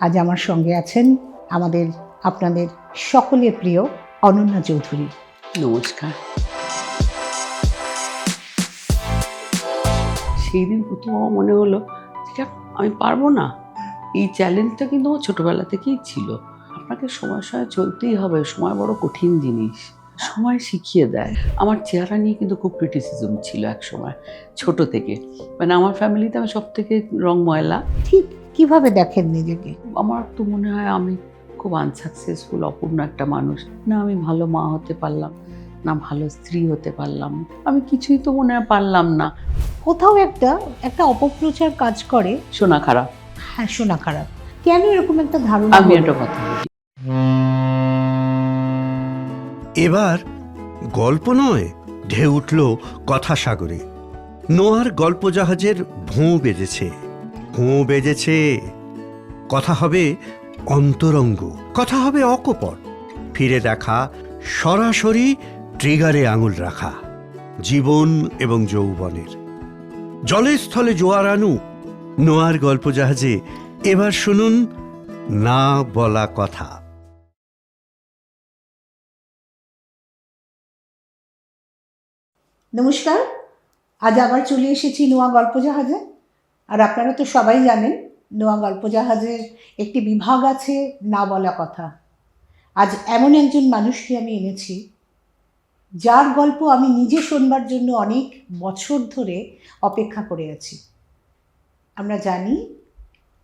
আজ আমার সঙ্গে আছেন আপনাদের সকলের প্রিয় অনন্যা চৌধুরী। নমস্কার। সেই দিন প্রথম আমার মনে হলো যে আমি পারবো না। এই চ্যালেঞ্জটা কিন্তু আমার ছোটবেলা থেকেই ছিল। আপনাকে সময়ের সঙ্গে চলতেই হবে। সময় বড় কঠিন জিনিস। সময় শিখিয়ে দেয়। আমার চেহারা নিয়ে কিন্তু খুব ক্রিটিসিজম ছিল একসময়, ছোট থেকে। মানে আমার ফ্যামিলিতে আমি সবথেকে রং ময়লা। ঠিক কিভাবে দেখেন নিজেকে? আমার তো মনে হয় আমি খুব আনসাকসেসফুল, অপূর্ণ একটা মানুষ। না আমি ভালো মা হতে পারলাম, না ভালো স্ত্রী হতে পারলাম। আমি কিছুই তো মনে হয় পারলাম না। কোথাও একটা অপপ্রচার কাজ করে। শোনা খারাপ। হ্যাঁ, শোনা খারাপ। কেন এরকম একটা ধারণা আমি হলো? একটা কথা বলি। এবার গল্প নয়, ঢেউ উঠল কথা সাগরে। নোয়ার গল্প জাহাজের ভোঁ বেজেছে, ভোঁ বেজেছে। কথা হবে অন্তরঙ্গ, কথা হবে অকপট, ফিরে দেখা, সরাসরি ট্রিগারে আঙুল রাখা, জীবন এবং যৌবনের। জলে স্থলে জোয়ার আনু, নোয়ার গল্প জাহাজে এবার শুনুন না বলা কথা। নমস্কার, আজ আবার চলে এসেছি নোয়া গল্প জাহাজে। আর আপনারা তো সবাই জানেন নোয়া গল্প জাহাজের একটি বিভাগ আছে না বলা কথা। আজ এমন একজন মানুষকে আমি এনেছি যার গল্প আমি নিজে শুনবার জন্য অনেক বছর ধরে অপেক্ষা করে আছি।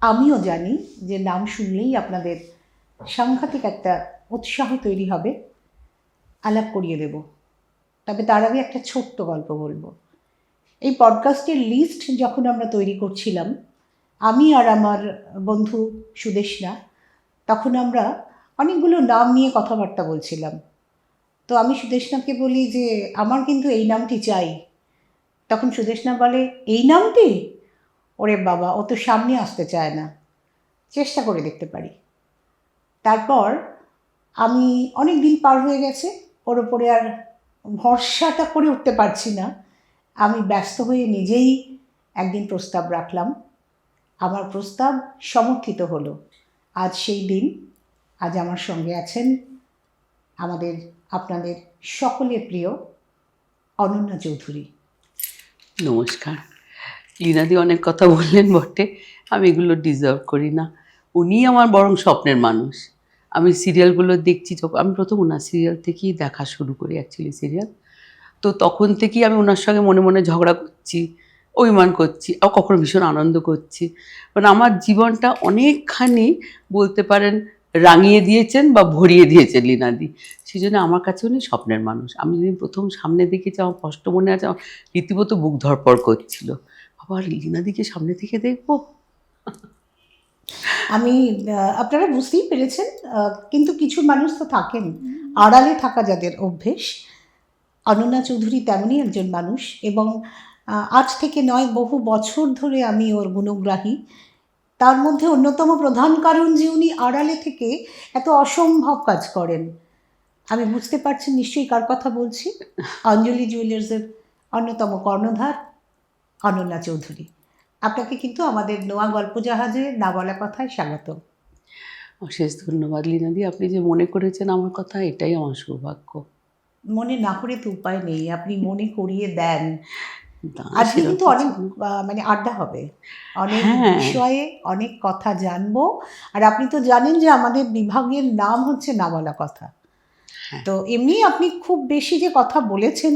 আমিও জানি যে নাম শুনলেই আপনাদের সাংঘাতিক একটা উৎসাহ তৈরি হবে। আলাপ করিয়ে দেব, তবে তার আগে একটা ছোট্ট গল্প বলবো। এই পডকাস্টের লিস্ট যখন আমরা তৈরি করছিলাম, আমি আর আমার বন্ধু সুদেষ্ণা, তখন আমরা অনেকগুলো নাম নিয়ে কথাবার্তা বলছিলাম। তো আমি সুদেষ্ণাকে বলি যে আমার কিন্তু এই নামটি চাই। তখন সুদেষ্ণা বলে, এই নামটি? ওরে বাবা, ও তো সামনে আসতে চায় না, চেষ্টা করে দেখতে পারি। তারপর আমি অনেক দিন পার হয়ে গেছে, ওর ওপরে আর ভরসাটা করে উঠতে পারছি না। আমি ব্যস্ত হয়ে নিজেই একদিন প্রস্তাব রাখলাম। আমার প্রস্তাব সমর্থিত হলো। আজ সেই দিন। আজ আমার সঙ্গে আছেন আপনাদের সকলের প্রিয় অনন্যা চৌধুরী। নমস্কার। লীনাদি অনেক কথা বললেন বটে, আমি এগুলো ডিজার্ভ করি না। উনি আমার বরং স্বপ্নের মানুষ। আমি সিরিয়ালগুলো দেখছি, যখন আমি প্রথম ওনার সিরিয়াল থেকেই দেখা শুরু করি, অ্যাকচুয়ালি সিরিয়াল। তো তখন থেকেই আমি ওনার সঙ্গে মনে মনে ঝগড়া করছি, অভিমান করছি, আর কখনো ভীষণ আনন্দ করছি। মানে আমার জীবনটা অনেকখানি বলতে পারেন রাঙিয়ে দিয়েছেন বা ভরিয়ে দিয়েছেন লীনাদি। সেই জন্য আমার কাছে উনি স্বপ্নের মানুষ। আমি যেদিন প্রথম সামনে দেখেছি, আমার স্পষ্ট মনে আছে, আমার রীতিমতো বুক ধড়ফড় করছিল। আবার লীনাদিকে সামনে থেকে দেখবো। আমি আপনারা বুঝতেই পেরেছেন, কিন্তু কিছু মানুষ তো থাকেন আড়ালে থাকা, যাদের অভ্যেস। অনন্যা চৌধুরী তেমনই একজন মানুষ, এবং আজ থেকে নয়, বহু বছর ধরে আমি ওর গুণগ্রাহী। তার মধ্যে অন্যতম প্রধান কারণ যে উনি আড়ালে থেকে এত অসম্ভব কাজ করেন। আমি বুঝতে পারছি নিশ্চয়ই কার কথা বলছি। অঞ্জলি জুয়েলার্সের অন্যতম কর্ণধার অনন্যা চৌধুরী। আপনাকে কিন্তু আমাদের নোয়া গল্প জাহাজে না বলা কথায় স্বাগত। অশেষ ধন্যবাদ লীনাদি, আপনি যে মনে করেছেন আমার কথা, এটাই আমার সৌভাগ্য। মনে না করে তো উপায় নেই, আপনি মনে করিয়ে দেন। না, আজকে সেরকম কিন্তু অনেক কিছু না। মানে আড্ডা হবে, অনেক হ্যাঁ। বিষয়ে অনেক কথা জানবো। আর আপনি তো জানেন যে আমাদের বিভাগের নাম হচ্ছে না বলা কথা। হ্যাঁ। তো এমনি আপনি খুব বেশি যে কথা বলেছেন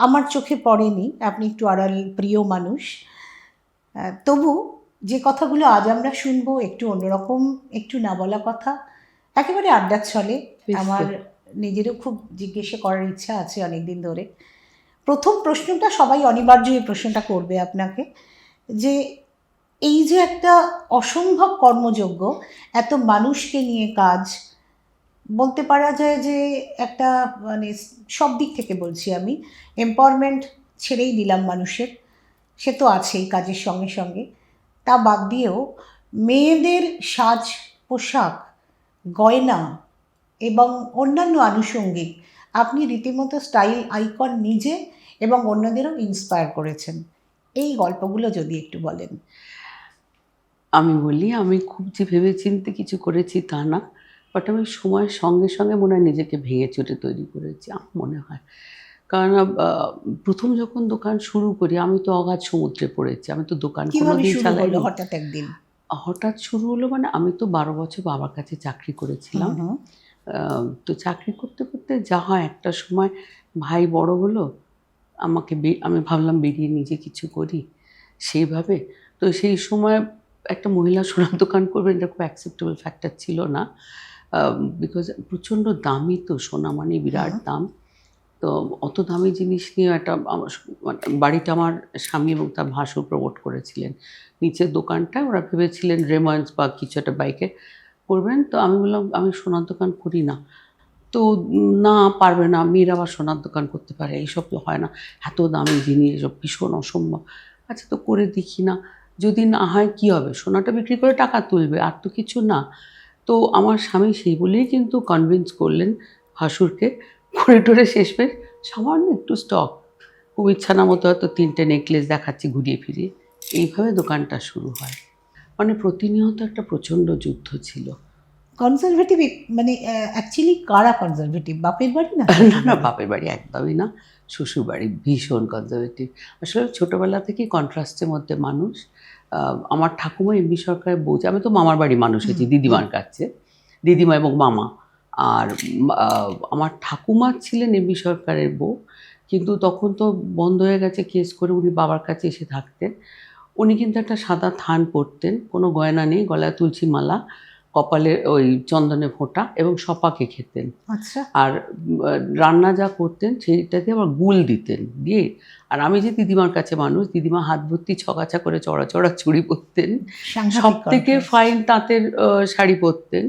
আমার চোখে পড়েনি। আপনি একটু আড়াল প্রিয় মানুষ। তবু যে কথাগুলো আজ আমরা শুনবো একটু অন্যরকম, একটু না বলা কথা, একেবারে আড্ডার ছলে। বেশ তো। আমার নিজেরও খুব জিজ্ঞেসে করার ইচ্ছা আছে অনেক দিন ধরে। প্রথম প্রশ্নটা সবাই অনিবার্য এই প্রশ্নটা করবে আপনাকে, যে এই যে একটা অসম্ভব কর্মযোগ্য, এত মানুষকে নিয়ে কাজ, বলতে পারা যায় যে একটা মানে সব দিক থেকে বলছি আমি, এম্পাওয়ারমেন্ট ছেড়েই দিলাম মানুষের, সে তো আছেই কাজের সঙ্গে সঙ্গে। তা বাদ দিয়েও মেয়েদের সাজ পোশাক, গয়না এবং অন্যান্য আনুষঙ্গিক, আপনি রীতিমতো স্টাইল আইকন নিজে এবং অন্যদেরও ইন্সপায়ার করেছেন। এই গল্পগুলো যদি একটু বলেন। আমি বলি আমি খুব যে ভেবেচিন্তে কিছু করেছি তা না, বাট আমি সময়ের সঙ্গে সঙ্গে মনে হয় নিজেকে ভেঙে চুটে তৈরি করেছি আমার মনে হয়। কারণ প্রথম যখন দোকান শুরু করি আমি তো অগাধ সমুদ্রে পড়েছি, আমি তো দোকান কিভাবে কোনোদিন শুরু হলো চালাইনি। হঠাৎ একদিন? হঠাৎ শুরু হলো মানে আমি তো 12 বছর বাবার কাছে চাকরি করেছিলাম। হুম। তো চাকরি করতে করতে যা হয় একটা সময় ভাই বড় হলো, আমি ভাবলাম বেরিয়ে নিজে কিছু করি সেইভাবে। তো সেই সময় একটা মহিলা সোনার দোকান করবেন এটা খুব অ্যাকসেপ্টেবল ফ্যাক্টর ছিল না, বিকজ প্রচণ্ড দামি তো সোনা, মানে বিরাট দাম। তো অত দামি জিনিস নিয়ে একটা মানে বাড়িটা আমার স্বামী এবং তার ভাসুর প্রমোট করেছিলেন। নিচের দোকানটা ওরা ভেবেছিলেন রেমন্ডস বা কিছু একটা বাইকে করবেন। তো আমি বললাম আমি সোনার দোকান করি না। তো না পারবে না, মেয়েরা আবার সোনার দোকান করতে পারে, এইসব তো হয় না, এত দামি জিনিস, এসব ভীষণ অসম্ভব। আচ্ছা তো করে দেখি না, যদি না হয় কী হবে, সোনাটা বিক্রি করে টাকা তুলবে, আর তো কিছু না। তো আমার স্বামী সেই বলেই কিন্তু কনভিন্স করলেন ভাসুরকে, করে টোরে শেষমেশ সামান্য একটু স্টক, খুব ইচ্ছানা মতো হয়তো 3টে নেকলেস দেখাচ্ছি ঘুরিয়ে ফিরিয়ে, এইভাবে দোকানটা শুরু হয়। মানে প্রতিনিয়ত একটা প্রচণ্ড যুদ্ধ ছিল। কনজারভেটিভ মানে অ্যাকচুয়ালি কারা কনজারভেটিভ, বাপের বাড়ি না? না না, বাপের বাড়ি একদমই না, শ্বশুর বাড়ি ভীষণ কনজারভেটিভ। আসলে ছোটোবেলা থেকেই কন্ট্রাস্টের মধ্যে মানুষ। আমার ঠাকুমা এমবি সরকারের বউ, আমি তো মামার বাড়ি মানুষ হয়েছি দিদিমার কাছে, দিদিমা এবং মামা। আর আমার ঠাকুমা ছিলেন এমবি সরকারের বউ, কিন্তু তখন তো বন্ধ হয়ে গেছে কেস করে, উনি বাবার কাছে এসে থাকতেন। উনি কিন্তু একটা সাদা থান পরতেন, কোনো গয়না নেই, গলায় তুলসী মালা, কপালে ওই চন্দনে ফোঁটা, এবং সপাকে খেতেন। আচ্ছা। আর রান্না যা করতেন সেইটাতে আবার গুল দিতেন দিয়ে। আর আমি যে দিদিমার কাছে মানুষ, দিদিমা হাত ভর্তি ছগাছা করে চড়া চড়া চুড়ি পরতেন, সব থেকে ফাইন তাঁতের শাড়ি পরতেন,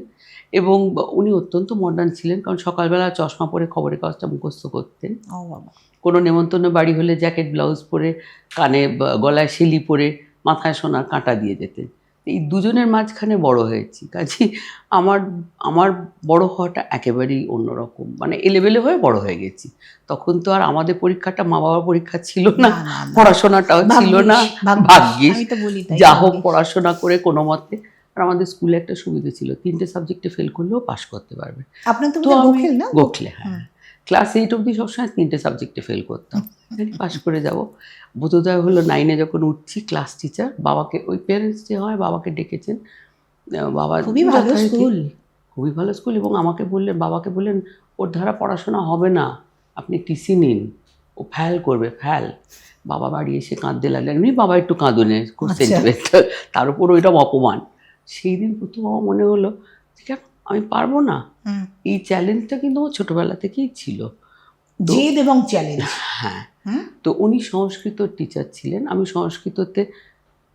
এবং উনি অত্যন্ত মডার্ন ছিলেন, কারণ সকালবেলা চশমা পরে খবরের কাগজটা মুখস্থ করতেন। ও বাবা। কোনো নেমন্তন্ন বাড়ি হলে জ্যাকেট ব্লাউজ পরে, কানে গলায় শিলি পরে, মাথায় সোনার কাঁটা দিয়ে যেতেন। এই দুজনের মাঝখানে বড় হয়েছি, কাজেই আমার আমার বড় হওয়াটা একেবারেই অন্যরকম, মানে এলেবেলে হয়ে বড় হয়ে গেছি। তখন তো আর আমাদের পরীক্ষাটা মা বাবার পরীক্ষা ছিল না, পড়াশোনাটাও ছিল না, ভাগ্যিস যা হোক পড়াশোনা করে কোনো মতে। আর আমাদের স্কুলে একটা সুবিধা ছিল, 3টে সাবজেক্টে ফেল করলেও পাশ করতে পারবে। আপনার তো আমি গোখলে না? গোখলে, হ্যাঁ, ক্লাস 8 অবধি সবসময় 3টে সাবজেক্টে ফেল করতাম, পাশ করে যাব। বোধোদয় হলো 9-এ যখন উঠছি, ক্লাস টিচার বাবাকে, ওই প্যারেন্টস যে হয়, বাবাকে ডেকেছেন। বাবা খুবই ভালো স্কুল, খুবই ভালো স্কুল, এবং আমাকে বললেন, বাবাকে বললেন ওর দ্বারা পড়াশোনা হবে না, আপনি টিসি নিন, ও ফ্যাল করবে, ফ্যাল। বাবা বাড়ি এসে কাঁদতে লাগলেন, এমনি বাবা একটু কাঁদুনে, খুব সেন্টিমেন্টাল, তার উপর ওইটা অপমান। সেই দিন প্রথম আমার মনে হলো কেন আমি পারবো না। এই চ্যালেঞ্জটা কিন্তু আমার ছোটোবেলা থেকেই ছিল, জেদ এবং চ্যালেঞ্জ। হ্যাঁ। তো উনি সংস্কৃত টিচার ছিলেন, আমি সংস্কৃততে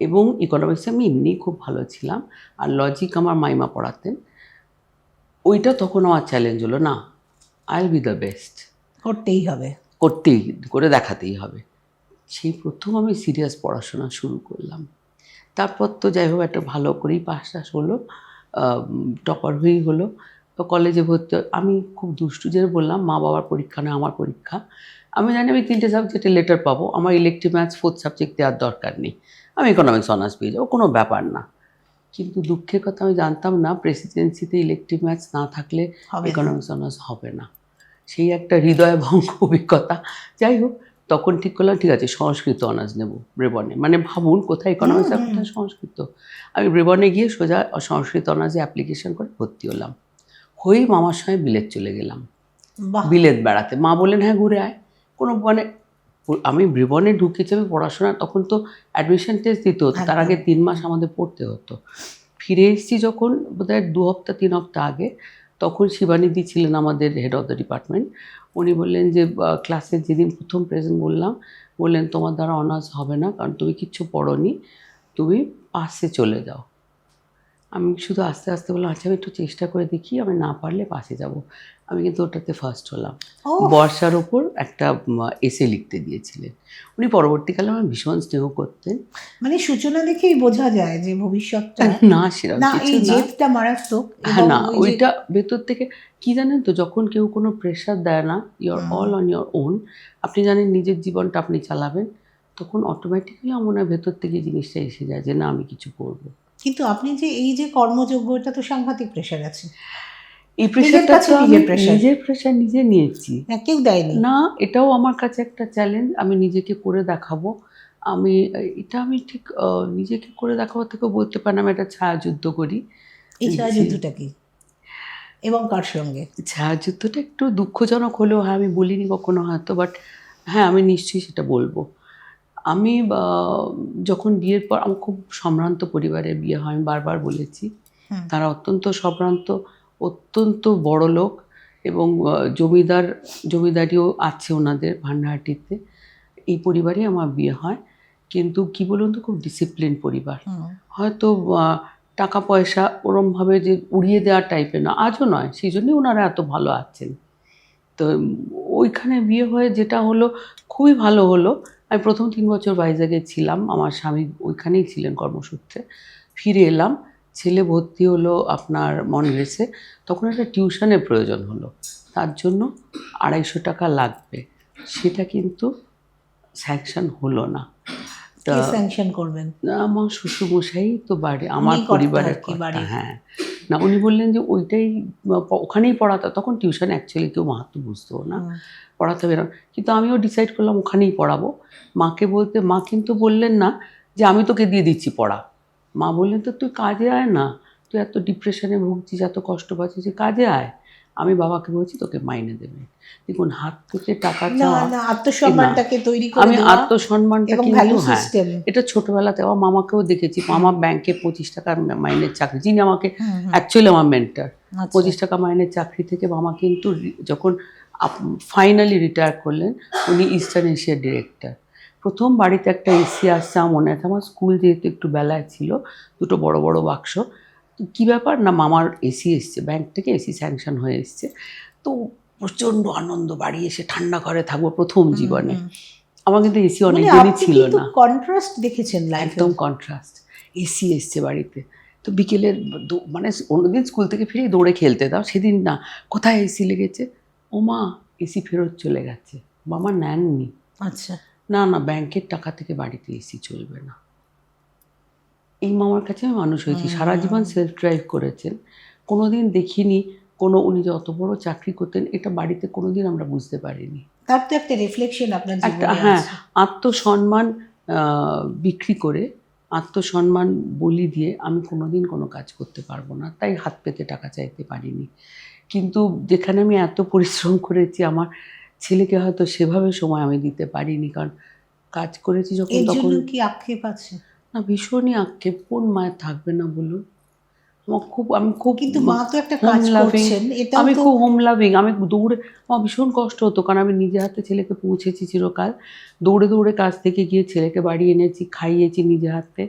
এবং ইকোনমিক্সে আমি এমনি খুব ভালো ছিলাম, আর লজিক আমার মাইমা পড়াতেন। ওইটা তখন আমার চ্যালেঞ্জ হলো, না, I will be the best, করতেই হবে, করে দেখাতেই হবে। সেই প্রথম আমি সিরিয়াস পড়াশোনা শুরু করলাম। তারপর তো যাই হোক একটা ভালো করেই পাস হলো, টপার হয়েই হলো। তো কলেজে ভর্তি, আমি খুব দুষ্টু যে বললাম, মা বাবার পরীক্ষা না আমার পরীক্ষা। আমি জানি আমি 3টে সাবজেক্টে লেটার পাবো, আমার ইলেকটিভ ম্যাথস 4th সাবজেক্ট দেওয়ার দরকার নেই, আমি ইকোনমিক্স অনার্স পেয়ে যাবো, কোনো ব্যাপার না। কিন্তু দুঃখের কথা আমি জানতাম না প্রেসিডেন্সিতে ইলেকটিভ ম্যাথস না থাকলে ইকোনমিক্স অনার্স হবে না। সেই একটা হৃদয়ভঙ্গ অভিজ্ঞতা। যাই হোক, তখন ঠিক করলাম ঠিক আছে সংস্কৃত অনার্স নেব ব্রেবনে, মানে ভাবুন কোথায় ইকোনমিক্স আর কোথায় সংস্কৃত। আমি ব্রেবনে গিয়ে সোজা সংস্কৃত অনার্সে অ্যাপ্লিকেশন করে ভর্তি হলাম, হয়েই মামার সঙ্গে বিলেত চলে গেলাম, বিলেত বেড়াতে। মা বললেন হ্যাঁ ঘুরে আয়, কোনো মানে আমি ব্রেবনে ঢুকেছি আমি পড়াশোনা, তখন তো অ্যাডমিশন টেস্ট দিতে হতো, তার আগে 3 মাস আমাদের পড়তে হতো। ফিরে এসেছি যখন বোধহয় 2 হপ্তাহ 3 হপ্তাহ আগে, তখন শিবানীদি ছিলেন আমাদের হেড অফ দ্য ডিপার্টমেন্ট। উনি বললেন যে ক্লাসের যেদিন প্রথম প্রেজেন্ট বললেন তোমার দ্বারা অনার্স হবে না, কারণ তুমি কিচ্ছু পড়োনি, তুমি পাসে চলে যাও। আমি শুধু আস্তে আস্তে বললাম আচ্ছা আমি একটু চেষ্টা করে দেখি, আমি না পারলে পাসে যাব। আমি কিন্তু ওটাতে ফার্স্ট হলাম। বর্ষার ওপর একটা এসে লিখতে দিয়েছিলেন উনি, পরবর্তীকালে আমার ভীষণ স্নেহ করতেন। মানে সূচনা দেখেই বোঝা যায় যে ভবিষ্যৎটা না সেরকম কিছু না, জেদটা মারাত্মক। হ্যাঁ না, ওইটা ভেতর থেকে কি জানেন তো, যখন কেউ কোনো প্রেশার দেয় না, your all on your own, আপনি জানেন নিজের জীবনটা আপনি চালাবেন, তখন অটোমেটিক্যালি আমার মনে হয় ভেতর থেকে জিনিসটা এসে যায় যে না আমি কিছু করবো। কিন্তু আপনি যে এই যে কর্মযোগ্য, এটা তো সাংঘাতিক প্রেশার আছে। এই প্রেশারটা কাছে তো আমি নিজের pressure। নিজের প্রেশার নিজে নিয়েছি। না, কেউ দেয়নি। না, এটাও আমার কাছে একটা চ্যালেঞ্জ। আমি নিজেকে করে দেখাবো। আমি এটা আমি ঠিক নিজেকে করে দেখাবো থেকে বলতে পারি না, আমি একটা ছায়াযুদ্ধ করি। এই ছায়াযুদ্ধটা কি এবং কার সঙ্গে? ছায়াযুদ্ধটা একটু দুঃখজনক হলেও, হ্যাঁ, আমি বলিনি কখনো হয়তো, বাট হ্যাঁ, আমি নিশ্চয়ই সেটা বলবো। আমি যখন বিয়ের পর, আমার খুব সম্ভ্রান্ত পরিবারের বিয়ে হয়, আমি বারবার বলেছি। তারা অত্যন্ত সম্ভ্রান্ত, অত্যন্ত বড় লোক, এবং জমিদারিও আছে ওনাদের ভান্ডারহাটিতে। এই পরিবারে আমার বিয়ে হয়। কিন্তু কি বলুন তো, খুব ডিসিপ্লিন পরিবার। হয়তো টাকা পয়সা ওরমভাবে যে উড়িয়ে দেওয়ার টাইপের না, আজও নয়, সেই জন্যই ওনারা এত ভালো আছেন। তো ওইখানে বিয়ে হয়ে যেটা হলো, খুবই ভালো হলো। আমি প্রথম 3 বছর ভাইজ্যাগে ছিলাম, আমার স্বামী ওইখানেই ছিলেন কর্মসূত্রে। ফিরে এলাম, ছেলে ভর্তি হলো আপনার মনগ্রেসে। তখন একটা টিউশনের প্রয়োজন হলো, তার জন্য 250 টাকা লাগবে। সেটা কিন্তু স্যাংশন হলো না। তা কে স্যাংশন করবেন? আমার শ্বশুরমশাই তো বাড়ি, আমার উনি কর্তা পরিবারের আর কি কর্তা, বাড়ির। হ্যাঁ। না, উনি বললেন যে ওইটাই ওখানেই পড়াতে, তখন টিউশন অ্যাকচুয়ালি কেউ মাহাত্ম বুঝতো না, পড়াতে হবে না। কিন্তু আমিও ডিসাইড করলাম ওখানেই পড়াবো। মাকে বলতে, মা কিন্তু বললেন না যে আমি তোকে দিয়ে দিচ্ছি পড়া। মা বললেন তো তুই কাজে আয় না, তুই এত ডিপ্রেশনে ভুগছিস, এত কষ্ট পাচ্ছিস, কাজে আয়। আমি বাবাকে বলছি তোকে মাইনে দেবে। দেখুন, হাত থেকে টাকা না চাওয়া, না, আত্মসম্মানটাকে তৈরি করে আমি দেওয়া আত্মসম্মানটা এবং কিন্তু, ভ্যালু হ্যাঁ, সিস্টেম। এটা ছোটবেলাতে আমার মামাকেও দেখেছি। মামা ব্যাংকে 25 টাকার মাইনের চাকরি, যিনি আমাকে অ্যাকচুয়ালি আমার মেন্টর, 25 টাকা মাইনের চাকরি থেকে মামা কিন্তু যখন ফাইনালি রিটায়ার করলেন, উনি ইস্টার্ন এশিয়ার ডিরেক্টর। প্রথম বাড়িতে একটা এসি আসছে, আমার মনে আছে। আমার স্কুল যেহেতু একটু বেলায় ছিল, দুটো বড় বড় বাক্স। কী ব্যাপার না, মামার এসি এসছে, ব্যাংক থেকে এসি স্যাংশন হয়ে এসছে। তো প্রচণ্ড আনন্দ, বাড়ি এসে ঠান্ডা ঘরে থাকবো প্রথম জীবনে। আমার কিন্তু এসি অনেকদিনই ছিল না। কন্ট্রাস্ট দেখেছেন লাইফে। একদম কন্ট্রাস্ট। এসি এসছে বাড়িতে, তো বিকেলের মানে অন্যদিন স্কুল থেকে ফিরে দৌড়ে খেলতে দাও, সেদিন না, কোথায় এসি লেগেছে, ও মা এসি ফেরত চলে গেছে, মামা নেননি। আচ্ছা। না না, ব্যাংকের টাকা থেকে বাড়িতে এসি চলবে না। এই মামার কাছে আমি মানুষ হয়েছি, সারা জীবন সেলফ ড্রাইভ করেছেন। কোনোদিন দেখিনি উনি যে অত বড় চাকরি করতেন, এটা বাড়িতে কোনোদিন আমরা বুঝতে পারিনি। তার তো একটা রিফ্লেকশন আপনার একটা, জীবনে হ্যাঁ, আছে। আত্মসম্মান বিক্রি করে, আত্মসম্মান বলি দিয়ে আমি কোনোদিন কোনো কাজ করতে পারবো না, তাই হাত পেতে টাকা চাইতে পারিনি। কিন্তু যেখানে আমি এত পরিশ্রম করেছি, আমার ছেলেকে হয়তো সেভাবে সময় আমি দিতে পারিনি, কারণ কাজ করেছি যখন এর তখন। জন্য কি আক্ষেপ আছে? না, ভীষণই আক্ষেপ। কোন মায়ের থাকবে না বলুন? আমি খুব কিন্তু মা তো একটা হোম কাজ লাভিং, করছেন, এটাও আমি তো খুব হোম লাভিং। আমি দৌড়ে, আমার ভীষণ কষ্ট হতো, কারণ আমি নিজে হাতে ছেলেকে পৌঁছেছি চিরকাল। দৌড়ে দৌড়ে কাজ থেকে গিয়ে ছেলেকে বাড়ি এনেছি, খাইয়েছি নিজে হাতে,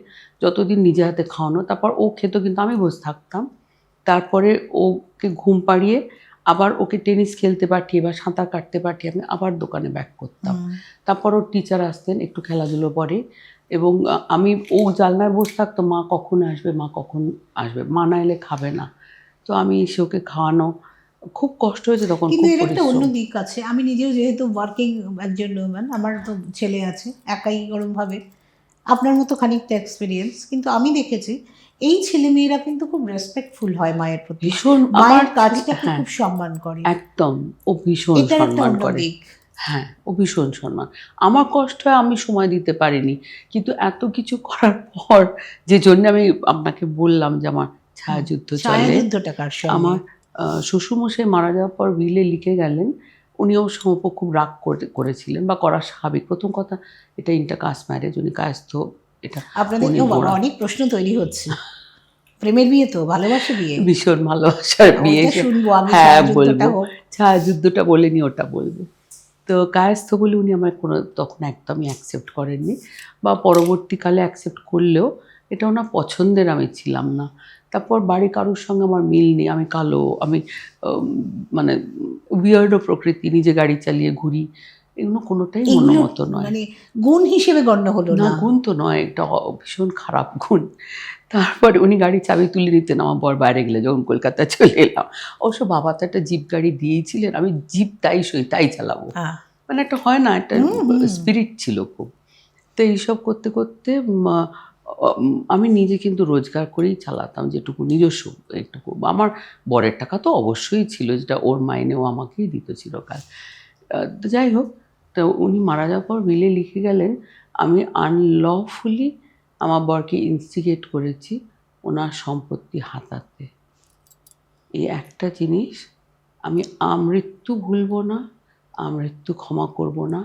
যতদিন নিজে হাতে খাওয়ানো। তারপর ও খেত, কিন্তু আমি বসে থাকতাম। তারপরে ওকে ঘুম পাড়িয়ে আবার ওকে টেনিস খেলতে পাঠিয়ে বা সাঁতার কাটতে পাঠিয়ে আমি আবার দোকানে ব্যাক করতাম। তারপর ওর টিচার আসতেন একটু খেলাধুলো পরে, এবং আমি ও জানলায় বসে থাকতো, মা কখন আসবে, মা কখন আসবে, মা না এলে খাবে না। তো আমি এসে ওকে খাওয়ানো, খুব কষ্ট হয়েছে তখন, কিন্তু খুব এর একটা অন্য পরিশ্রম। দিক আছে। আমি নিজেও যেহেতু ওয়ার্কিং একজন ওম্যান, আমার তো ছেলে আছে, একাই ওরমভাবে আপনার মতো খানিকটা এক্সপিরিয়েন্স। কিন্তু আমি দেখেছি এই ছেলেমেয়েরা কিন্তু খুব রেসপেক্টফুল হয় মায়ের প্রতি, ভীষণ, মায়ের কাজটাকে খুব সম্মান করে। একদম, ও ভীষণ এটার একটা সম্মান অন্য করে। দিক। হ্যাঁ, ও ভীষণ সম্মান। আমার কষ্ট হয় আমি সময় দিতে পারিনি, কিন্তু এত কিছু করার পর, যে জন্য আমি আপনাকে বললাম যে আমার ছায়াযুদ্ধ চলে। ছায়াযুদ্ধটা কার সঙ্গে? আমার শ্বশুরমশাই মারা যাওয়ার পর উইলে লিখে গেলেন, উনি ওর সম্পর্ক খুব রাগ করেছিলেন, বা করা স্বাভাবিক। প্রথম কথা, এটা ইন্টারকাস্ট ম্যারেজ, উনি কায়স্থ। এটা আপনাদের উনি বাবা, অনেক প্রশ্ন তৈরি হচ্ছে। প্রেমের বিয়ে তো, ভালোবাসা বিয়ে? ভীষণ ভালোবাসার বিয়ে। ওটা শুনবো আমি, হ্যাঁ, ছায়াযুদ্ধটা বলবো। হোক। ছায়াযুদ্ধটা বলিনি, ওটা বলবো। তো কায়স্থ বলে উনি আমার তখন একদমই অ্যাকসেপ্ট করেননি, বা পরবর্তীকালে অ্যাকসেপ্ট করলেও এটা ওনার পছন্দের আমি ছিলাম না। তারপর বাড়ির কারোর সঙ্গে আমার মিল নেই, আমি কালো, আমি মানে উইয়ার্ডও প্রকৃতি, নিজে গাড়ি চালিয়ে ঘুরি, এগুলো কোনোটাই মনোমতো নয়। মানে গুণ হিসেবে গণ্য হলো না, না। গুণ তো নয়, এটা ভীষণ খারাপ গুণ। তারপরে উনি গাড়ি চাবি তুলে নিতেন আমার বর বাইরে গেলে, যখন কলকাতা চলে এলাম। অবশ্য বাবা তো একটা জিপ গাড়ি দিয়েছিলেন, আমি জিপ তাই চালাবো, মানে একটা হয় না, একটা স্পিরিট ছিল খুব। তো এইসব করতে করতে আমি নিজে কিন্তু রোজগার করেই চালাতাম, যেটুকু নিজস্ব একটুকু। আমার বরের টাকা তো অবশ্যই ছিল, যেটা ওর মাইনেও আমাকেই দিত চিরকাল। তো যাই হোক, তো উনি মারা যাওয়ার পর উইলে লিখে গেলেন আমি আনলফুলি আমার বরকে ইনস্টিগেট করেছি ওনার সম্পত্তি হাতাতে। এই একটা জিনিস আমি আমৃত্যু ভুলব না, আমৃত্যু ক্ষমা করব না,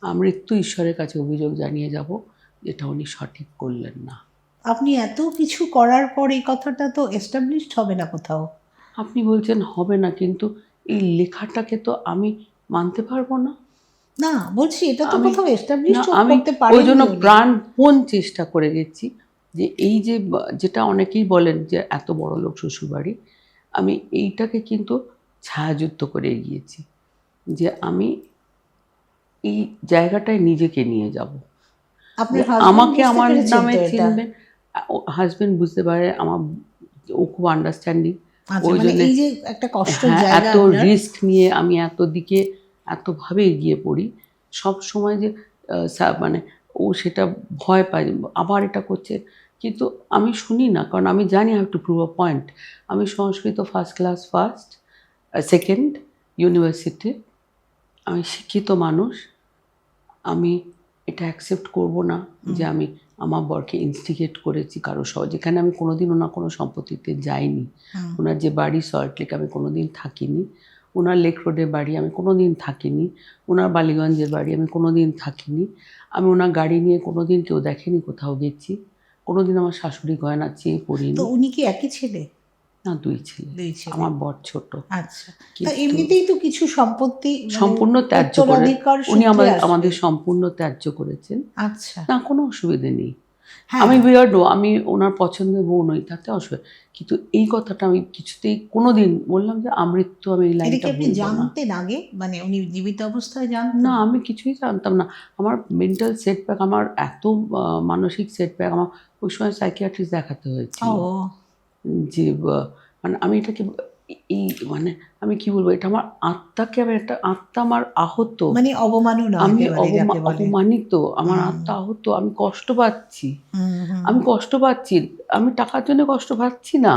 আমৃত্যু ঈশ্বরের কাছে অভিযোগ জানিয়ে যাব যেটা উনি সঠিক করলেন না। আপনি এত কিছু করার পর এই কথাটা তো এস্টাবলিশড হবে না কোথাও। আপনি বলছেন হবে না, কিন্তু এই লেখাটাকে তো আমি মানতে পারবো না। না, বলছি এটা তো আমি- কোথাও এস্টাবলিশড আমি করতে ওই পারেন জন্য প্রাণপণ চেষ্টা করে গেছি যে এই যে যেটা অনেকেই বলেন যে এত বড় লোক শ্বশুরবাড়ি, আমি এইটাকে কিন্তু ছায়াযুক্ত করে এগিয়েছি যে আমি এই জায়গাটায় নিজেকে নিয়ে যাব। আপনার আমাকে আমার নামে চিনবে। চিনবেন, হাজবেন্ড বুঝতে পারে আমার, ও খুব আন্ডারস্ট্যান্ডিং। আচ্ছা, ওই মানে জন্য এই যে একটা কষ্ট হ্যাঁ, জায়গা এত আপনার, রিস্ক নিয়ে আমি এত দিকে এতভাবে এগিয়ে পড়ি, সব সময় যে মানে ও সেটা ভয় পায় আবার এটা করছে, কিন্তু আমি শুনি না, কারণ আমি জানি I have to prove a point. আমি সংস্কৃত ফার্স্ট ক্লাস সেকেন্ড ইউনিভার্সিটি, আমি শিক্ষিত মানুষ। আমি এটা অ্যাকসেপ্ট করব না যে আমি আমার বরকে ইনস্টিগেট করেছি কারো সহ, যেখানে আমি কোনোদিন ওনার কোনো সম্পত্তিতে যাইনি। ওনার যে বাড়ি সল্টলেক আমি কোনোদিন থাকিনি, ওনার লেক রোডের বাড়ি আমি কোনোদিন থাকিনি, ওনার বালিগঞ্জের বাড়ি আমি কোনোদিন থাকিনি, আমি ওনার গাড়ি নিয়ে কোনোদিন কেউ দেখেনি কোথাও গেছি, কোনোদিন আমার শাশুড়ি গয়না চেয়ে তো পড়িনি। উনি কি একই ছেলে? না, দুই ছেলে। দুই ছেলে। আমার বর ছোট। আচ্ছা, তো কিন্তু এমনিতেই তো কিছু সম্পত্তি মানে সম্পূর্ণ ত্যায্য করে উত্তরাধিকার উনি সূত্রে আসবে। আমাদের সম্পূর্ণ ত্যায্য করেছেন। আচ্ছা, না, কোনো অসুবিধে নেই। হ্যাঁ, আমি বিয়ার্ডও, আমি ওনার পছন্দের বউ নই, তাতে অসুবিধা, কিন্তু এই কথাটা আমি কিছুতেই কোনোদিন বললাম যে আমৃত্যু আমি এই এটা কি লাইনটা আপনি বলবো না। জানতেন আগে, মানে উনি জীবিত অবস্থায় জানতেন? না, আমি কিছুই জানতাম না। আমার মেন্টাল সেটব্যাক, আমার এত মানসিক সেটব্যাক, আমার ওই সময় সাইকিয়াট্রিস্ট দেখাতে হয়েছিল। ও, যে মানে আমি এটাকে এই মানে আমি কি বলবো, এটা আমার আত্মাকে, আমি একটা আত্মা আমার আহত, মানে অবমাননা আমি একেবারে যাকে বলে। অপমানিত, আমার আত্মা আহত, আমি কষ্ট পাচ্ছি, হুম। আমি কষ্ট পাচ্ছি। আমি টাকার জন্য কষ্ট পাচ্ছি না,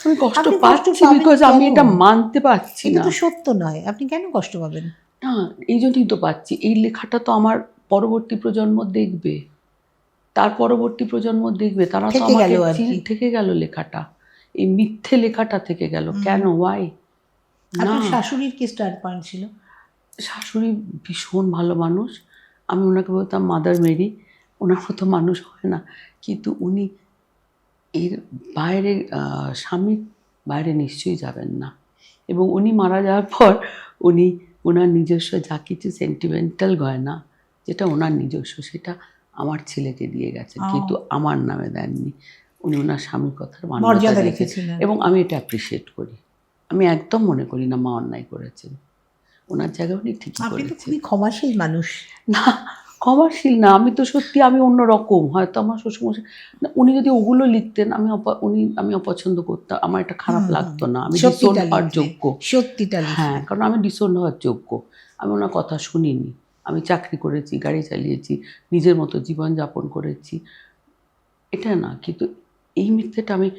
আমি কষ্ট আপনি কষ্ট পাচ্ছি পাবেন বিকজ আমি কেন? এটা মানতে পারছি এটা না। তো সত্য নয়, আপনি কেন কষ্ট পাবেন? না, এই জন্যই তো পাচ্ছি। এই লেখাটা তো আমার পরবর্তী প্রজন্ম দেখবে, তার পরবর্তী প্রজন্ম দেখবে, তারা তো থেকে আমাকে গেল আর কি। থেকে গেল লেখাটা, এই মিথ্যে লেখাটা থেকে গেল। কেন, ওয়াই? না, আপনার শাশুড়ির কি স্টার্ট পয়েন্ট ছিল? শাশুড়ি ভীষণ ভালো মানুষ, আমি ওনাকে বলতাম মাদার মেরি, ওনার মতো মানুষ হয় না, কিন্তু উনি এর বাইরে স্বামীর বাইরে নিশ্চয়ই যাবেন না। এবং উনি মারা যাওয়ার পর উনি ওনার নিজস্ব যা কিছু সেন্টিমেন্টাল গয়না, যেটা ওনার নিজস্ব, সেটা আমার ছেলেকে দিয়ে গেছেন, কিন্তু আমার নামে দেননি। উনি ওনার স্বামীর কথার মান্যতা মর্যাদা রেখেছেন, রেখেছিলেন। এবং আমি এটা অ্যাপ্রিসিয়েট করি। আমি একদম মনে করি না মা অন্যায় করেছেন, ওনার জায়গায় উনি ঠিকই আপনি তো করেছেন। খুবই ক্ষমাশীল মানুষ। না, ক্ষমাশীল না, আমি তো সত্যি আমি অন্যরকম। হয়তো আমার শ্বশুরমশাই উনি যদি ওগুলো লিখতেন, আমি অপছন্দ করতাম, আমার এটা খারাপ লাগতো না, আমি ডিসোন সত্যিটা হওয়ার লিখলে, যোগ্য। সত্যিটা লিখলে। হ্যাঁ, কারণ আমি ডিসোন হওয়ার যোগ্য। আমি ওনার কথা শুনিনি, আমি চাকরি করেছি, গাড়ি চালিয়েছি, নিজের মতো জীবনযাপন করেছি, এটা না। কিন্তু এই মিথ্যেটা আমি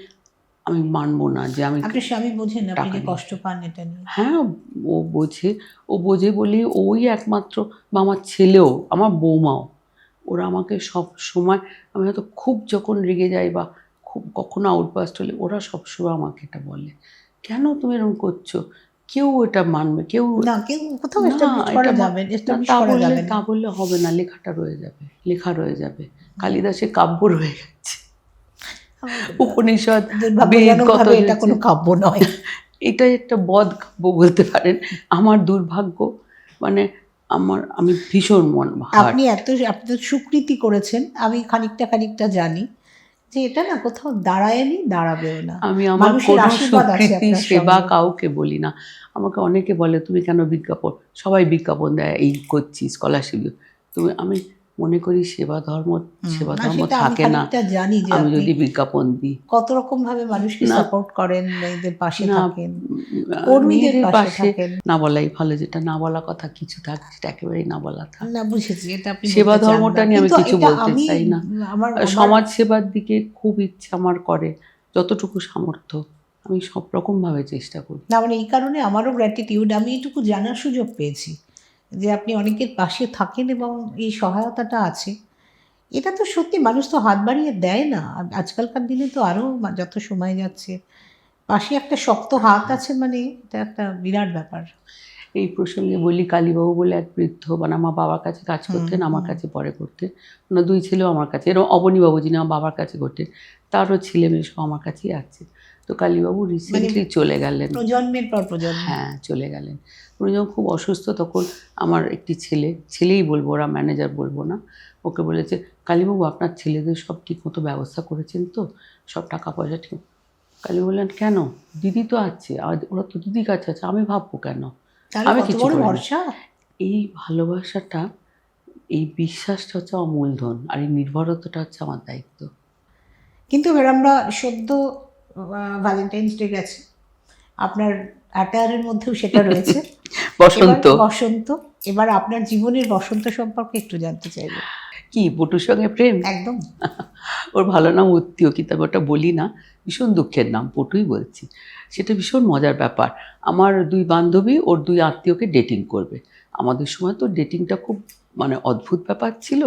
মানবো না যে আমি আপনার স্বামী বোঝেন আপনি টাকা যে নিয়ে- কষ্ট পান এটা নিয়ে? হ্যাঁ, ও বোঝে বলেই ওই একমাত্র, বা আমার ছেলেও, আমার বৌমাও, ওরা আমাকে সব সময়, আমি হয়তো খুব যখন রেগে যাই বা খুব কখনো আউটবাস্ট হলে, ওরা সবসময় আমাকে এটা বলে, কেন তুমি এরকম করছো? কেউ এটা মানবে? কেউ না, কেউ কোথাও না, এস্টাবলিশ করা এটা যাবে, এস্টাবলিশ তা করা বললে যাবে না। হবে না, লেখাটা রয়ে যাবে, লেখা রয়ে যাবে। কালিদাসের কাব্য রয়ে গেছে, উপনিষদ, বেদ, কত দুর্ভাগ্যজনকভাবে এটা রয়েছে। কোনো কাব্য নয়। এটাই একটা বদ কাব্য বলতে পারেন। আমার দুর্ভাগ্য, মানে আমি ভীষণ আপনি আপনি তো স্বীকৃতি করেছেন, আমি খানিকটা জানি যে এটা না কোথাও দাঁড়ায়নি, দাঁড়াবেও না। আমি আমার মানুষের কোনো আশীর্বাদ আছে স্বীকৃতি আপনার সেবা সঙ্গে। কাউকে বলি না। আমাকে অনেকে বলে তুমি কেন বিজ্ঞাপন, সবাই বিজ্ঞাপন দেয়, এই করছি স্কলারশিপ, আমি মনে করি সেবা ধর্ম না, সেটা আমি থাকে না। খানিকটা জানি যে আমি আপনি যদি বিজ্ঞাপন দিই, কত রকম ভাবে মানুষকে না। সাপোর্ট করেন, মেয়েদের পাশে না, থাকেন, কর্মীদের মেয়েদের পাশে থাকেন। না বলাই ভালো, যেটা না বলা কথা কিছু থাকে সেটা একেবারেই না বলা থাক। না, বুঝেছি, এটা আপনি সেবা বলতে চান ধর্মটা না। নিয়ে আমি কিন্তু কিছু এটা বলতে আমি চাই না। আমার আমার সমাজ সেবার দিকে খুব ইচ্ছে আমার করে, যতটুকু সামর্থ্য আমি সব রকম ভাবে চেষ্টা করি। না, মানে এই কারণে আমারও গ্র্যাটিটিউড, আমি এটুকু জানার সুযোগ পেয়েছি যে আপনি অনেকের পাশে থাকেন এবং এই সহায়তাটা আছে। এটা তো সত্যি, মানুষ তো হাত বাড়িয়ে দেয় না। আর আজকালকার দিনে তো আরও যত সময় যাচ্ছে, পাশে একটা শক্ত হাত আছে, মানে এটা একটা বিরাট ব্যাপার। এই প্রসঙ্গে বলি, কালীবাবু বলে এক বৃদ্ধ, মানে আমার বাবার কাছে কাজ করতেন, আমার কাছে পরে করতেন, ওনার দুই ছেলেও আমার কাছে, এরকম অবনীবাবু যিনি আমার বাবার কাছে করতেন, তারও ছেলে মেয়ে সব আমার কাছেই আছে। তো কালীবাবু রিসেন্টলি চলে গেলেন, প্রজন্মের পর প্রজন্ম। হ্যাঁ চলে গেলেন। উনি যখন খুব অসুস্থ, তখন আমার একটি ছেলেই বলবো, ওরা ম্যানেজার বলবো না, ওকে বলেছে, কালীবাবু আপনার ছেলেদের সব ঠিক মতো ব্যবস্থা করেছেন তো, সব টাকা পয়সা ঠিক? কালী বললেন, কেন, দিদি তো আছে, আর ওরা তো দিদির কাছে আছে, আমি ভাববো কেন, তাহলে আমি কত কিছু বড় করিনি। ভরসা! এই ভালোবাসাটা, এই বিশ্বাসটা হচ্ছে আমার মূলধন, আর এই নির্ভরতাটা হচ্ছে আমার দায়িত্ব। কিন্তু এবার আমরা সদ্য ভ্যালেন্টাইন্স ডে গেছে, আপনার অ্যাটায়ারের মধ্যেও সেটা রয়েছে। বসন্ত। এবার বসন্ত, এবার আপনার জীবনের বসন্ত সম্পর্কে একটু জানতে চাইবো। কি পটুর সঙ্গে প্রেম? একদম। ওর ভালো নাম উত্তীয়, কিন্তু আমি ওটা বলি না, ভীষণ দুঃখের নাম, পটুই বলছি। সেটা ভীষণ মজার ব্যাপার। আমার দুই বান্ধবী ওর দুই আত্মীয়কে ডেটিং করবে। আমাদের সময় তো ডেটিংটা খুব মানে অদ্ভুত ব্যাপার ছিল,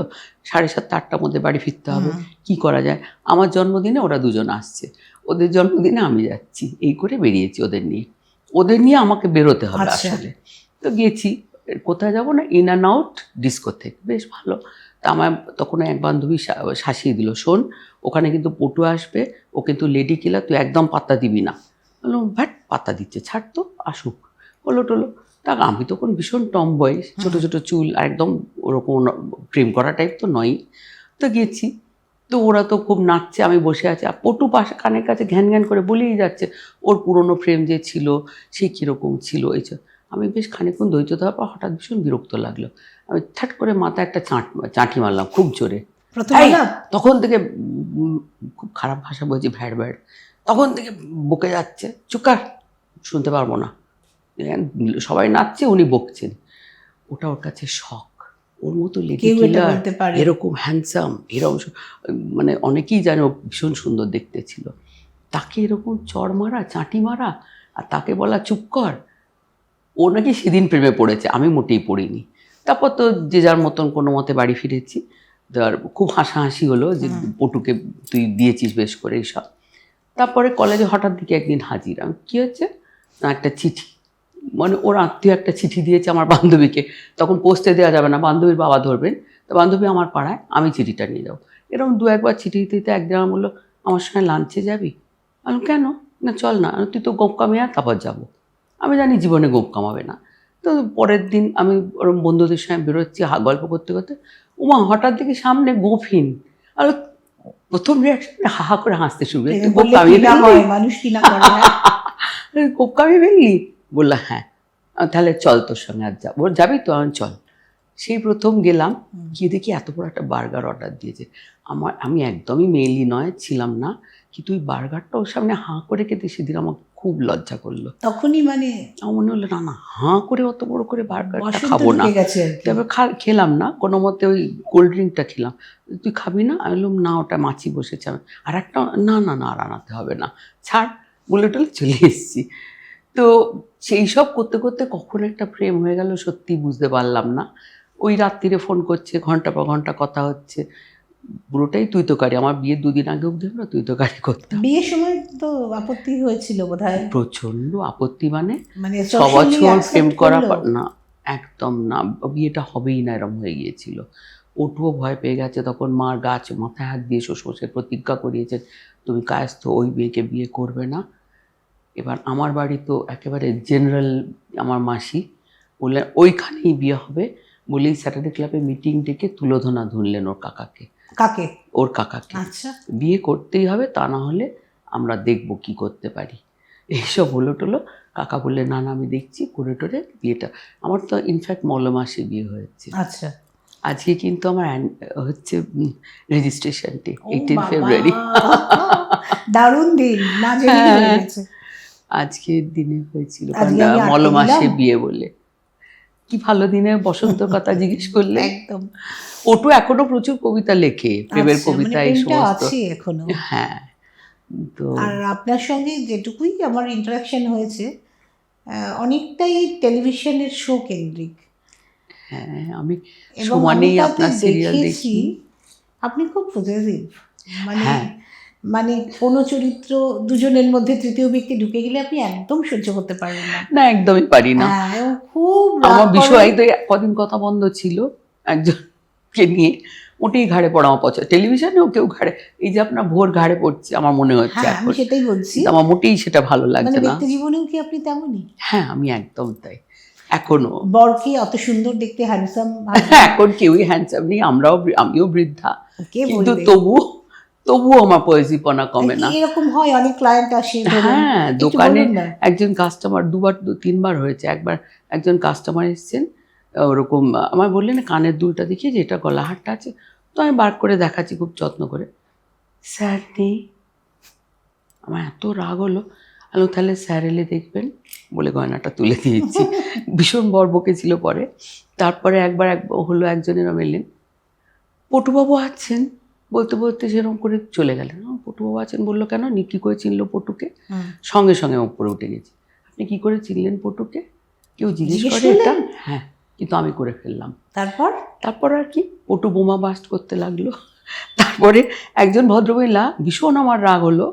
7:30 8টার মধ্যে বাড়ি ফিরতে হবে, কি করা যায়। আমার জন্মদিনে ওরা দুজন আসছে, ওদের জন্মদিনে আমি যাচ্ছি, এই করে বেরিয়েছি ওদের নিয়ে আমাকে বেরোতে হবে আসলে। তো গেছি, কোথায় যাবো না, ইন অ্যান্ড আউট ডিস্কোথেক, বেশ ভালো। তা আমার তখন এক বান্ধবী শাসিয়ে দিল, শোন ওখানে কিন্তু পটু আসবে, ও কিন্তু লেডি কিলার, তুই একদম পাত্তা দিবি না। বললাম ভ্যাট, পাত্তা দিচ্ছে, ছাড় তো, আসুক, হলো টলো। তা আমি তখন ভীষণ টম বয়স, ছোটো ছোটো চুল, আর একদম ওরকম প্রেম করা টাইপ তো নয়। তো গেছি, তো ওরা তো খুব নাচছে, আমি বসে আছি, আর পটু পাশে কানের কাছে ঘ্যান ঘ্যান করে বলেই যাচ্ছে ওর পুরনো ফ্রেম যে ছিল সে কীরকম ছিল। আমি বেশ খানিকক্ষণ ধৈর্য দেওয়ার পর হঠাৎ ভীষণ বিরক্ত লাগলো, আমি ঠাট করে মাথায় একটা চাঁটি মারলাম খুব জোরে। তখন থেকে খুব খারাপ ভাষা বলছি, ভ্যাড় ভ্যাড়, তখন থেকে বকে যাচ্ছে, চুকার, শুনতে পারবো না, সবাই নাচছে উনি বকছেন। ওটা ওর কাছে শখ, ওর মতো লেডি কিলার, এরকম হ্যান্ডসাম, এরকম মানে অনেকেই জানে ও ভীষণ সুন্দর দেখতে ছিল, তাকে এরকম চড় মারা, চাঁটি মারা, আর তাকে বলা চুপ কর। ও নাকি সেদিন প্রেমে পড়েছে, আমি মোটেই পড়িনি। তারপর তো যে যার মতন কোনো মতে বাড়ি ফিরেছি। আর খুব হাসাহাসি হলো যে পটুকে তুই দিয়েছিস বেশ করে এইসব। তারপরে কলেজে হঠাৎ দিকে একদিন হাজির, আমি কী হচ্ছে না, একটা চিঠি, মানে ওর আত্মীয় একটা চিঠি দিয়েছে আমার বান্ধবীকে, তখন পোস্টে দেওয়া যাবে না, বান্ধবীর বাবা ধরবেন, তো বান্ধবী আমার পাড়ায়, আমি চিঠিটা নিয়ে যাবো। এরকম দু একবার চিঠি দিতে একদিন আমার বললো, আমার সঙ্গে লাঞ্চে যাবি? আমি কেন, না চল না, তুই তো গোপ কামিয়ে তারপর যাবো। আমি জানি জীবনে গোপ কামাবে না। তো পরের দিন আমি ওরকম বন্ধুদের সঙ্গে বেরোচ্ছি, গল্প করতে করতে, ওমা হঠাৎ দেখি সামনে গোপহীন। আর প্রথম রিয়াকশন হা করে হাসতে শুরু করে, গোপ কামিয়ে ফেললি? বললো হ্যাঁ। তাহলে চল তোর সঙ্গে আর যাবি তো? আমি চল। সেই প্রথম গেলাম, গিয়ে দেখি এত বড় একটা বার্গার অর্ডার দিয়েছে। আমি একদমই মেয়েলি নয়, ছিলাম না, কিন্তু ওই বার্গারটা ওর সামনে হাঁ করে খেতে সেদিন আমার খুব লজ্জা করলো। তখনই মানে আমার মনে হলো না হাঁ করে অত বড় করে বার্গারটা খাবো না। তারপর খেলাম না কোনো মতে, ওই কোল্ড ড্রিঙ্কটা খেলাম। তুই খাবি না? আমি বললাম না, ওটা মাছি বসেছে। আমি আর একটা, না না না আর আনাতে হবে না, ছাড় বলে টলে চলে এসেছি। তো সেই সব করতে করতে কখন একটা প্রেম হয়ে গেল সত্যি বুঝতে পারলাম না। ওই রাত্রিরে ফোন করছে, ঘন্টা পর ঘন্টা কথা হচ্ছে, পুরোটাই তুই তো কারি। আমার বিয়ের 2 দিন আগে অবধি আমরা তুই তো কারি করতাম। বিয়ের সময় তো আপত্তি হয়েছিল বোধহয়? প্রচন্ড আপত্তি, মানে 6 বছর প্রেম করা না, একদম না, বিয়েটা হবেই না এরম হয়ে গিয়েছিল। পটুও ভয় পেয়ে গেছে তখন, মার মাথায় হাত দিয়ে শ্বশুর প্রতিজ্ঞা করিয়েছেন তুমি কায়স্থ ওই মেয়েকে বিয়ে করবে না। এবার আমার বাড়ি তো একেবারে জেনারেল, আমার মাসি বললেন ওইখানেই বিয়ে হবে বলেই স্যাটারডে ক্লাবে মিটিং ডেকে তুলোধনা ধরলেন ওর কাকাকে। কাকে? ওর কাকাকে। আচ্ছা, বিয়ে করতেই হবে, তা না হলে আমরা দেখবো কি করতে পারি। এইসব হলো টলো। কাকা বললে না না আমি দেখছি করে টোরে বিয়েটা। আমার তো ইনফ্যাক্ট মৌল মাসে বিয়ে হয়েছে। আচ্ছা, আজকে কিন্তু আমার হচ্ছে রেজিস্ট্রেশন ডে, ও 18 বাবা! ফেব্রুয়ারি। দারুণ দিন, না জেনেই হয়ে হ্যাঁ। গেছে। আজকের দিনে হয়েছিল, আজকে কারণ আমি আটকে মল মাসে দিলাম। বিয়ে বলে। কি ভালো দিনে বসন্তর কথা জিজ্ঞেস করলে। একদম। পটু এখনো প্রচুর কবিতা লেখে, প্রেমের আচ্ছা, কবিতা, এই পেনটা সমস্ত। আছে এখনো। হ্যাঁ, তো আর আপনার সঙ্গে যেটুকুই আমার ইন্টারাকশন হয়েছে, অনেকটাই টেলিভিশনের শো কেন্দ্রিক, হ্যাঁ, আমি এবং আমি সমানেই তাতে আপনার সিরিয়াল দেখেছি দেখি। আপনি খুব পজেসিভ। মানে হ্যাঁ। মানে কোনো চরিত্র দুজনের মধ্যে তৃতীয় ব্যক্তি ঢুকে গেলে আপনি একদম সহ্য করতে পারবেন না। না, একদমই পারি না। হ্যাঁ, এবং খুব আমার রাগ বিষয় করেন। তো কদিন কথা বন্ধ ছিল একজনকে নিয়ে, ওটাই ঘাড়ে পড়া আমার পছন্দ। টেলিভিশনেও কেউ ঘাড়ে, এই যে আপনার ভোর ঘাড়ে পড়ছে আমার মনে হচ্ছে হ্যাঁ, আমি এখন, সেটাই বলছি। কিন্তু আমার মোটেই সেটা ভালো মানে লাগছে না। ব্যক্তি জীবনেও কি আপনি তেমনই? হ্যাঁ, আমি একদম তাই এখনো। বরকে অত সুন্দর দেখতে, হ্যান্ডসাম এখন কেউই হ্যান্ডসাম নেই, আমিও বৃদ্ধা, কে কিন্তু বলবে? তবুও আমার পয়সিপনা কমে না। এরকম হয়, অনেক ক্লায়েন্ট আসে ধরুন, হ্যাঁ, একটু দোকানে বলুন না। একজন কাস্টমার তিনবার হয়েছে। একবার একজন কাস্টমার এসেছেন, ওরকম আমার বললেন কানের দুলটা দেখিয়ে যে এটা গলাহারটা আছে, তো আমি বার করে দেখাচ্ছি খুব যত্ন করে, স্যার নেই। আমার এত রাগ হলো, আলো তাহলে স্যার এলে দেখবেন বলে গয়নাটা তুলে দিয়েছি। ভীষণ বর বকেছিল পরে। তারপরে একবার হলো, একজনের এলেন, পটুবাবু আছেন, বলতে বলতে সেরকম করে চলে গেলেন। পটুবাবু আছেন বললো কেন, নি কী করে চিনলো পটুকে? সঙ্গে সঙ্গে উপরে উঠে গেছি, আপনি কি করে চিনলেন পটুকে? কেউ জিজ্ঞেস জিজ্ঞেস করে এটা? করলেন? হ্যাঁ, কিন্তু আমি করে ফেললাম। তারপর আর কি, পটু বোমা বাস্ট করতে লাগলো। তারপরে একজন ভদ্রমহিলা, ভীষণ আমার রাগ হলো,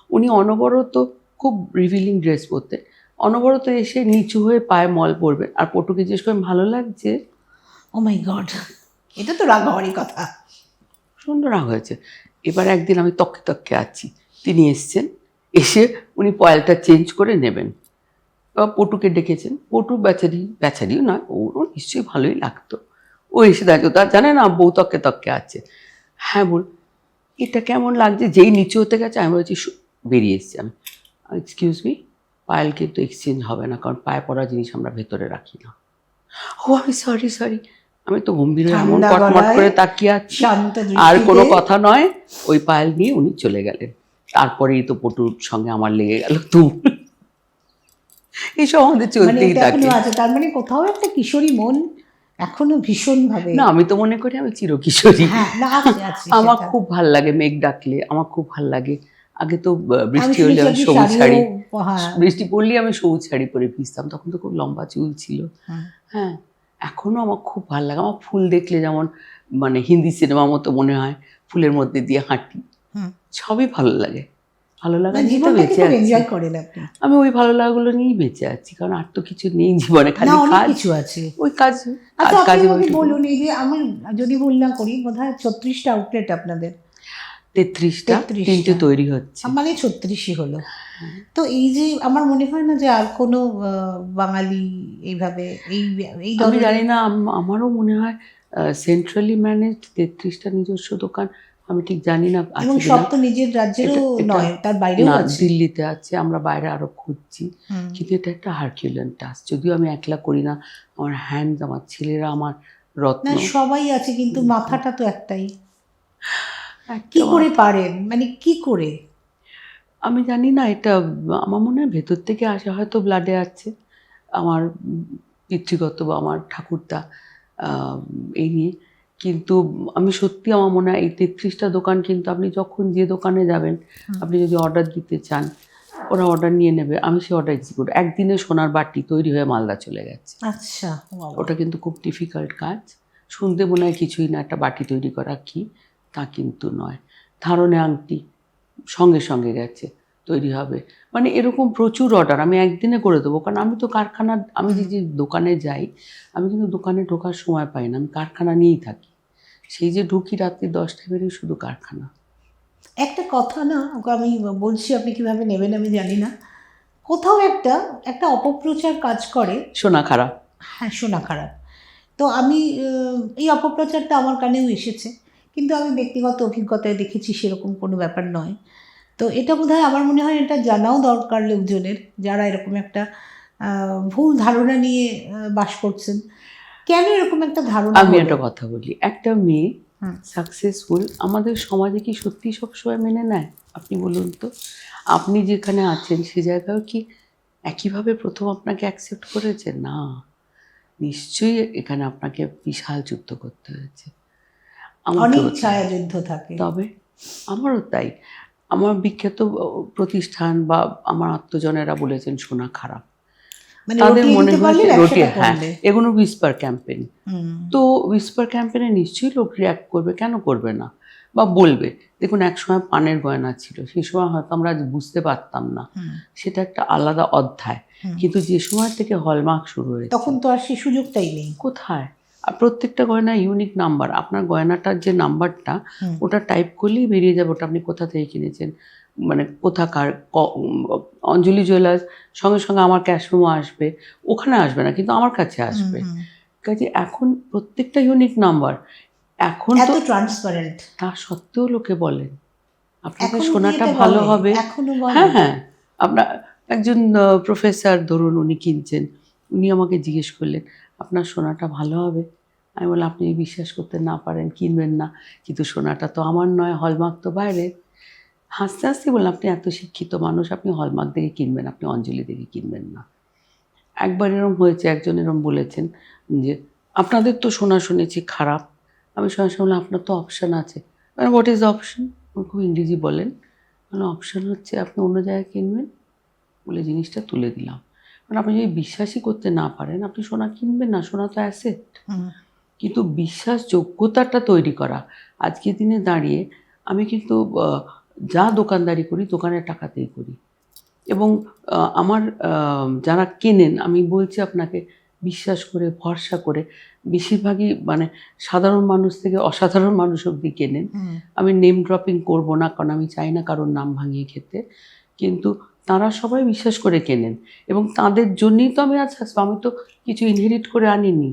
উনি অনবরত খুব রিভিলিং ড্রেস পরতেন, অনবরত এসে নিচু হয়ে পায়ে মল পরবেন, আর পটুকে জিজ্ঞেস করেন ভালো লাগছে? ও মাই গড, এটা তো রাগ হওয়ারই কথা। সুন্দর রাগ হয়েছে। এবার একদিন আমি তককে তককে আছি, তিনি এসছেন, এসে উনি পয়েলটা চেঞ্জ করে নেবেন, এবার পটুকে ডেকেছেন। পটু বেচারিও নয়, ওরও নিশ্চয়ই ভালোই লাগতো। ও এসে দেখো, তার জানে না বউ তককে তককে আছে। হ্যাঁ, বল এটা কেমন লাগছে, যেই নিচু হতে গেছে আমি বলছি, বেরিয়ে এসছি আমি, এক্সকিউজ মি, পায়েল কিন্তু এক্সচেঞ্জ হবে না, কারণ পায়ে পড়া জিনিস আমরা ভেতরে রাখি না। ও আমি সরি। আমি তো গম্ভীর হয়ে এমন ঠান্ডা কটমট গলায়, করে তাকিয়ে আছি, শান্ত আর কোনো দৃষ্টিতে। কথা নয়। ওই পায়েল নিয়ে উনি চলে গেলেন। তারপরেই তো পটুর সঙ্গে আমার লেগে গেল তুমুল। এইসব আমাদের মানে চলতেই এটা থাকে। এখনো আছে, তার মানে কোথাও একটা কিশোরী মন এখনো ভীষণ ভাবে। না, আমি তো মনে করি আমি চিরকিশোরী। হ্যাঁ, না আছে আমার সেটা। খুব ভাল লাগে মেঘ ডাকলে, আমার খুব ভাল লাগে। আগে তো আমি বৃষ্টি হলে শুনেছি আমি আপনি সবুজ শাড়ি, শাড়িও, হ্যাঁ। বৃষ্টি পড়লেই আমি সবুজ শাড়ি পরে ভিজতাম, তখন তো খুব লম্বা চুল ছিল। হ্যাঁ, এখনো আমার খুব ভাল লাগে। আমার ফুল দেখলে যেমন মানে হিন্দি সিনেমার মতো মনে হয়, ফুলের মধ্যে দিয়ে হাঁটি, সবই ভালো লাগে। ভালো লাগা নিয়ে তো জীবনটাকে বেঁচে খুব আছি। এনজয় করেন আপনি। আমি ওই ভালো লাগাগুলো নিয়েই বেঁচে আছি, কারণ আর তো কিছু নেই জীবনে, না, খালি অনেক কাজ, কিছু আছে। ওই কাজ আচ্ছা, আপনি কাজে আমাকে বলুন, এই যে আমি যদি ভুল না করি, বোধহয় 36টা আউটলেট আপনাদের। 33টা, 3টে তৈরি হচ্ছে। মানে 36ই হলো। তো এই যে আমার মনে হয় না যে আর কোনো বাঙালি এইভাবে এই এই আমি ধরনের। জানি না, আমারও মনে হয় সেন্ট্রালি ম্যানেজড 33টা নিজস্ব দোকান, আমি ঠিক জানি না আছে এবং কিনা। সব তো নিজের রাজ্যেরও নয়, তার বাইরেও না, আছে। দিল্লিতে আছে, আমরা বাইরে আরো খুঁজছি। কিন্তু এটা একটা হারকিউলিয়ান টাস্ক, যদিও আমি একলা করি না, আমার হ্যান্ড, আমার ছেলেরা আমার রত্ন। না, সবাই আছে, কিন্তু মাথাটা তো একটাই। কি একটা করে পারেন, মানে কি করে? আমি জানি না, এটা আমার মনে হয় ভেতর থেকে আসে, হয়তো ব্লাডে আছে, আমার পিতৃগত বা আমার ঠাকুরদা এই নিয়ে। কিন্তু আমি সত্যি, আমার মনে হয় এই 33টা দোকান, কিন্তু আপনি যখন যে দোকানে যাবেন, আপনি যদি অর্ডার দিতে চান, ওরা অর্ডার নিয়ে নেবে, আমি সেই অর্ডার এক্সিকিউট। একদিনে সোনার বাটি তৈরি হয়ে মালদা চলে গেছে। আচ্ছা, ওটা কিন্তু খুব ডিফিকাল্ট কাজ। শুনতে মনে হয় কিছুই না, একটা বাটি তৈরি করা কি, তা কিন্তু নয়। ধারণে আংটি সঙ্গে সঙ্গে গেছে, তৈরি হবে। মানে এরকম প্রচুর অর্ডার আমি একদিনে করে দেবো, কারণ আমি তো কারখানা, আমি যে দোকানে যাই, আমি কিন্তু দোকানে ঢোকার সময় পাই না, আমি কারখানা নিয়েই থাকি। সেই যে ঢুকি রাত্রি 10টায় বেরিয়ে, শুধু কারখানা। একটা কথা না, আমি বলছি, আপনি কিভাবে নেবেন আমি জানি না, কোথাও একটা একটা অপপ্রচার কাজ করে। শোনা খারাপ। হ্যাঁ, শোনা খারাপ। তো আমি এই অপপ্রচারটা আমার কানেও এসেছে, কিন্তু আমি ব্যক্তিগত অভিজ্ঞতায় দেখেছি সেরকম কোনো ব্যাপার নয়। তো এটা বোধহয়, আমার মনে হয় এটা জানাও দরকার লোকজনের, যারা এরকম একটা ভুল ধারণা নিয়ে বাস করছেন। কেন এরকম একটা ধারণা আমি হলো? একটা কথা বলি, একটা মেয়ে হুম। সাকসেসফুল আমাদের সমাজে কি সত্যি সবসময় মেনে নেয়? আপনি বলুন তো। আপনি যেখানে আছেন সে জায়গায় কি একইভাবে প্রথম আপনাকে অ্যাকসেপ্ট করেছে? না, নিশ্চয়ই এখানে আপনাকে বিশাল যুদ্ধ করতে হয়েছে। আমাকেও অনেক তাই। ছায়া যুদ্ধ থাকে। তবে আমারও তাই। আমার বিখ্যাত প্রতিষ্ঠান বা আমার আত্মজনেরা বলেছেন সোনা খারাপ। মানে তাদের রটিয়ে মনে দিতে পারলে হয়েছে ব্যবসাটা হ্যাঁ, করলে। এগুলো উইসপার ক্যাম্পেইন। হুম। তো উইসপার ক্যাম্পেইনে নিশ্চয়ই লোক রিয়াক্ট করবে, কেন করবে না? বা বলবে। দেখুন, একসময় পানের গয়না ছিল, সেই সময় হয়তো আমরা আজ বুঝতে পারতাম না, হুম। সেটা একটা আলাদা অধ্যায়। হুম। কিন্তু যে সময় থেকে হলমার্ক শুরু হয়েছে, তখন তো আর সেই সুযোগটাই নেই। কোথায়? আর প্রত্যেকটা গয়না ইউনিক নাম্বার। আপনার গয়নাটার যে নাম্বারটা, হুম। ওটা টাইপ করলেই বেরিয়ে যাবে ওটা আপনি কোথা থেকে কিনেছেন, মানে কোথাকার। অঞ্জলি জুয়েলার্স সঙ্গে সঙ্গে আমার ক্যাশ মেমো আসবে, ওখানে আসবে না কিন্তু আমার কাছে আসবে। হুম, হুম। কাজে এখন প্রত্যেকটা ইউনিক নাম্বার। এখন এত তো ট্রান্সপারেন্ট। তা সত্ত্বেও লোকে বলেন আপনাদের এখনো কি সোনাটা এটা ভালো বলে? হবে। এখনো বলে? হ্যাঁ, হ্যাঁ। আপনার একজন প্রফেসর ধরুন, উনি কিনছেন, উনি আমাকে জিজ্ঞেস করলেন, আপনার সোনাটা ভালো হবে? আমি বললাম, আপনি বিশ্বাস করতে না পারেন, কিনবেন না, কিন্তু সোনাটা তো আমার নয়, হলমার্ক তো বাইরে। হাসতে হাসতে বললাম, আপনি এত শিক্ষিত মানুষ, আপনি হলমার্ক দেখে কিনবেন, আপনি অঞ্জলি দেখে কিনবেন না। একবার এরম হয়েছে, একজন এরম বলেছেন যে আপনাদের তো সোনা শুনেছি খারাপ। আমি সঙ্গে সঙ্গে বললাম, আপনার তো অপশান আছে। মানে হোয়াট ইজ অপশন? খুব ইংরেজি বলেন। মানে অপশান হচ্ছে আপনি অন্য জায়গায় কিনবেন, বলে জিনিসটা তুলে দিলাম। মানে আপনি যদি বিশ্বাসই করতে না পারেন, আপনি সোনা কিনবেন না, সোনা তো অ্যাসেট। হুম। কিন্তু বিশ্বাসযোগ্যতাটা তৈরি করা, আজকের দিনে দাঁড়িয়ে আমি কিন্তু যা দোকানদারি করি দোকানের টাকাতেই করি। এবং আমার যারা কেনেন, আমি বলছি আপনাকে, বিশ্বাস করে ভরসা করে, বেশিরভাগই মানে সাধারণ মানুষ থেকে অসাধারণ মানুষ অবধি কেনেন। হুম। আমি নেম ড্রপিং করব না, কারণ আমি চাই না কারোর নাম ভাঙিয়ে খেতে, কিন্তু তারা সবাই বিশ্বাস করে কেনেন এবং তাদের জন্যই তো আমি আজ আসবো। আমি তো কিছু ইনহেরিট করে আনিনি,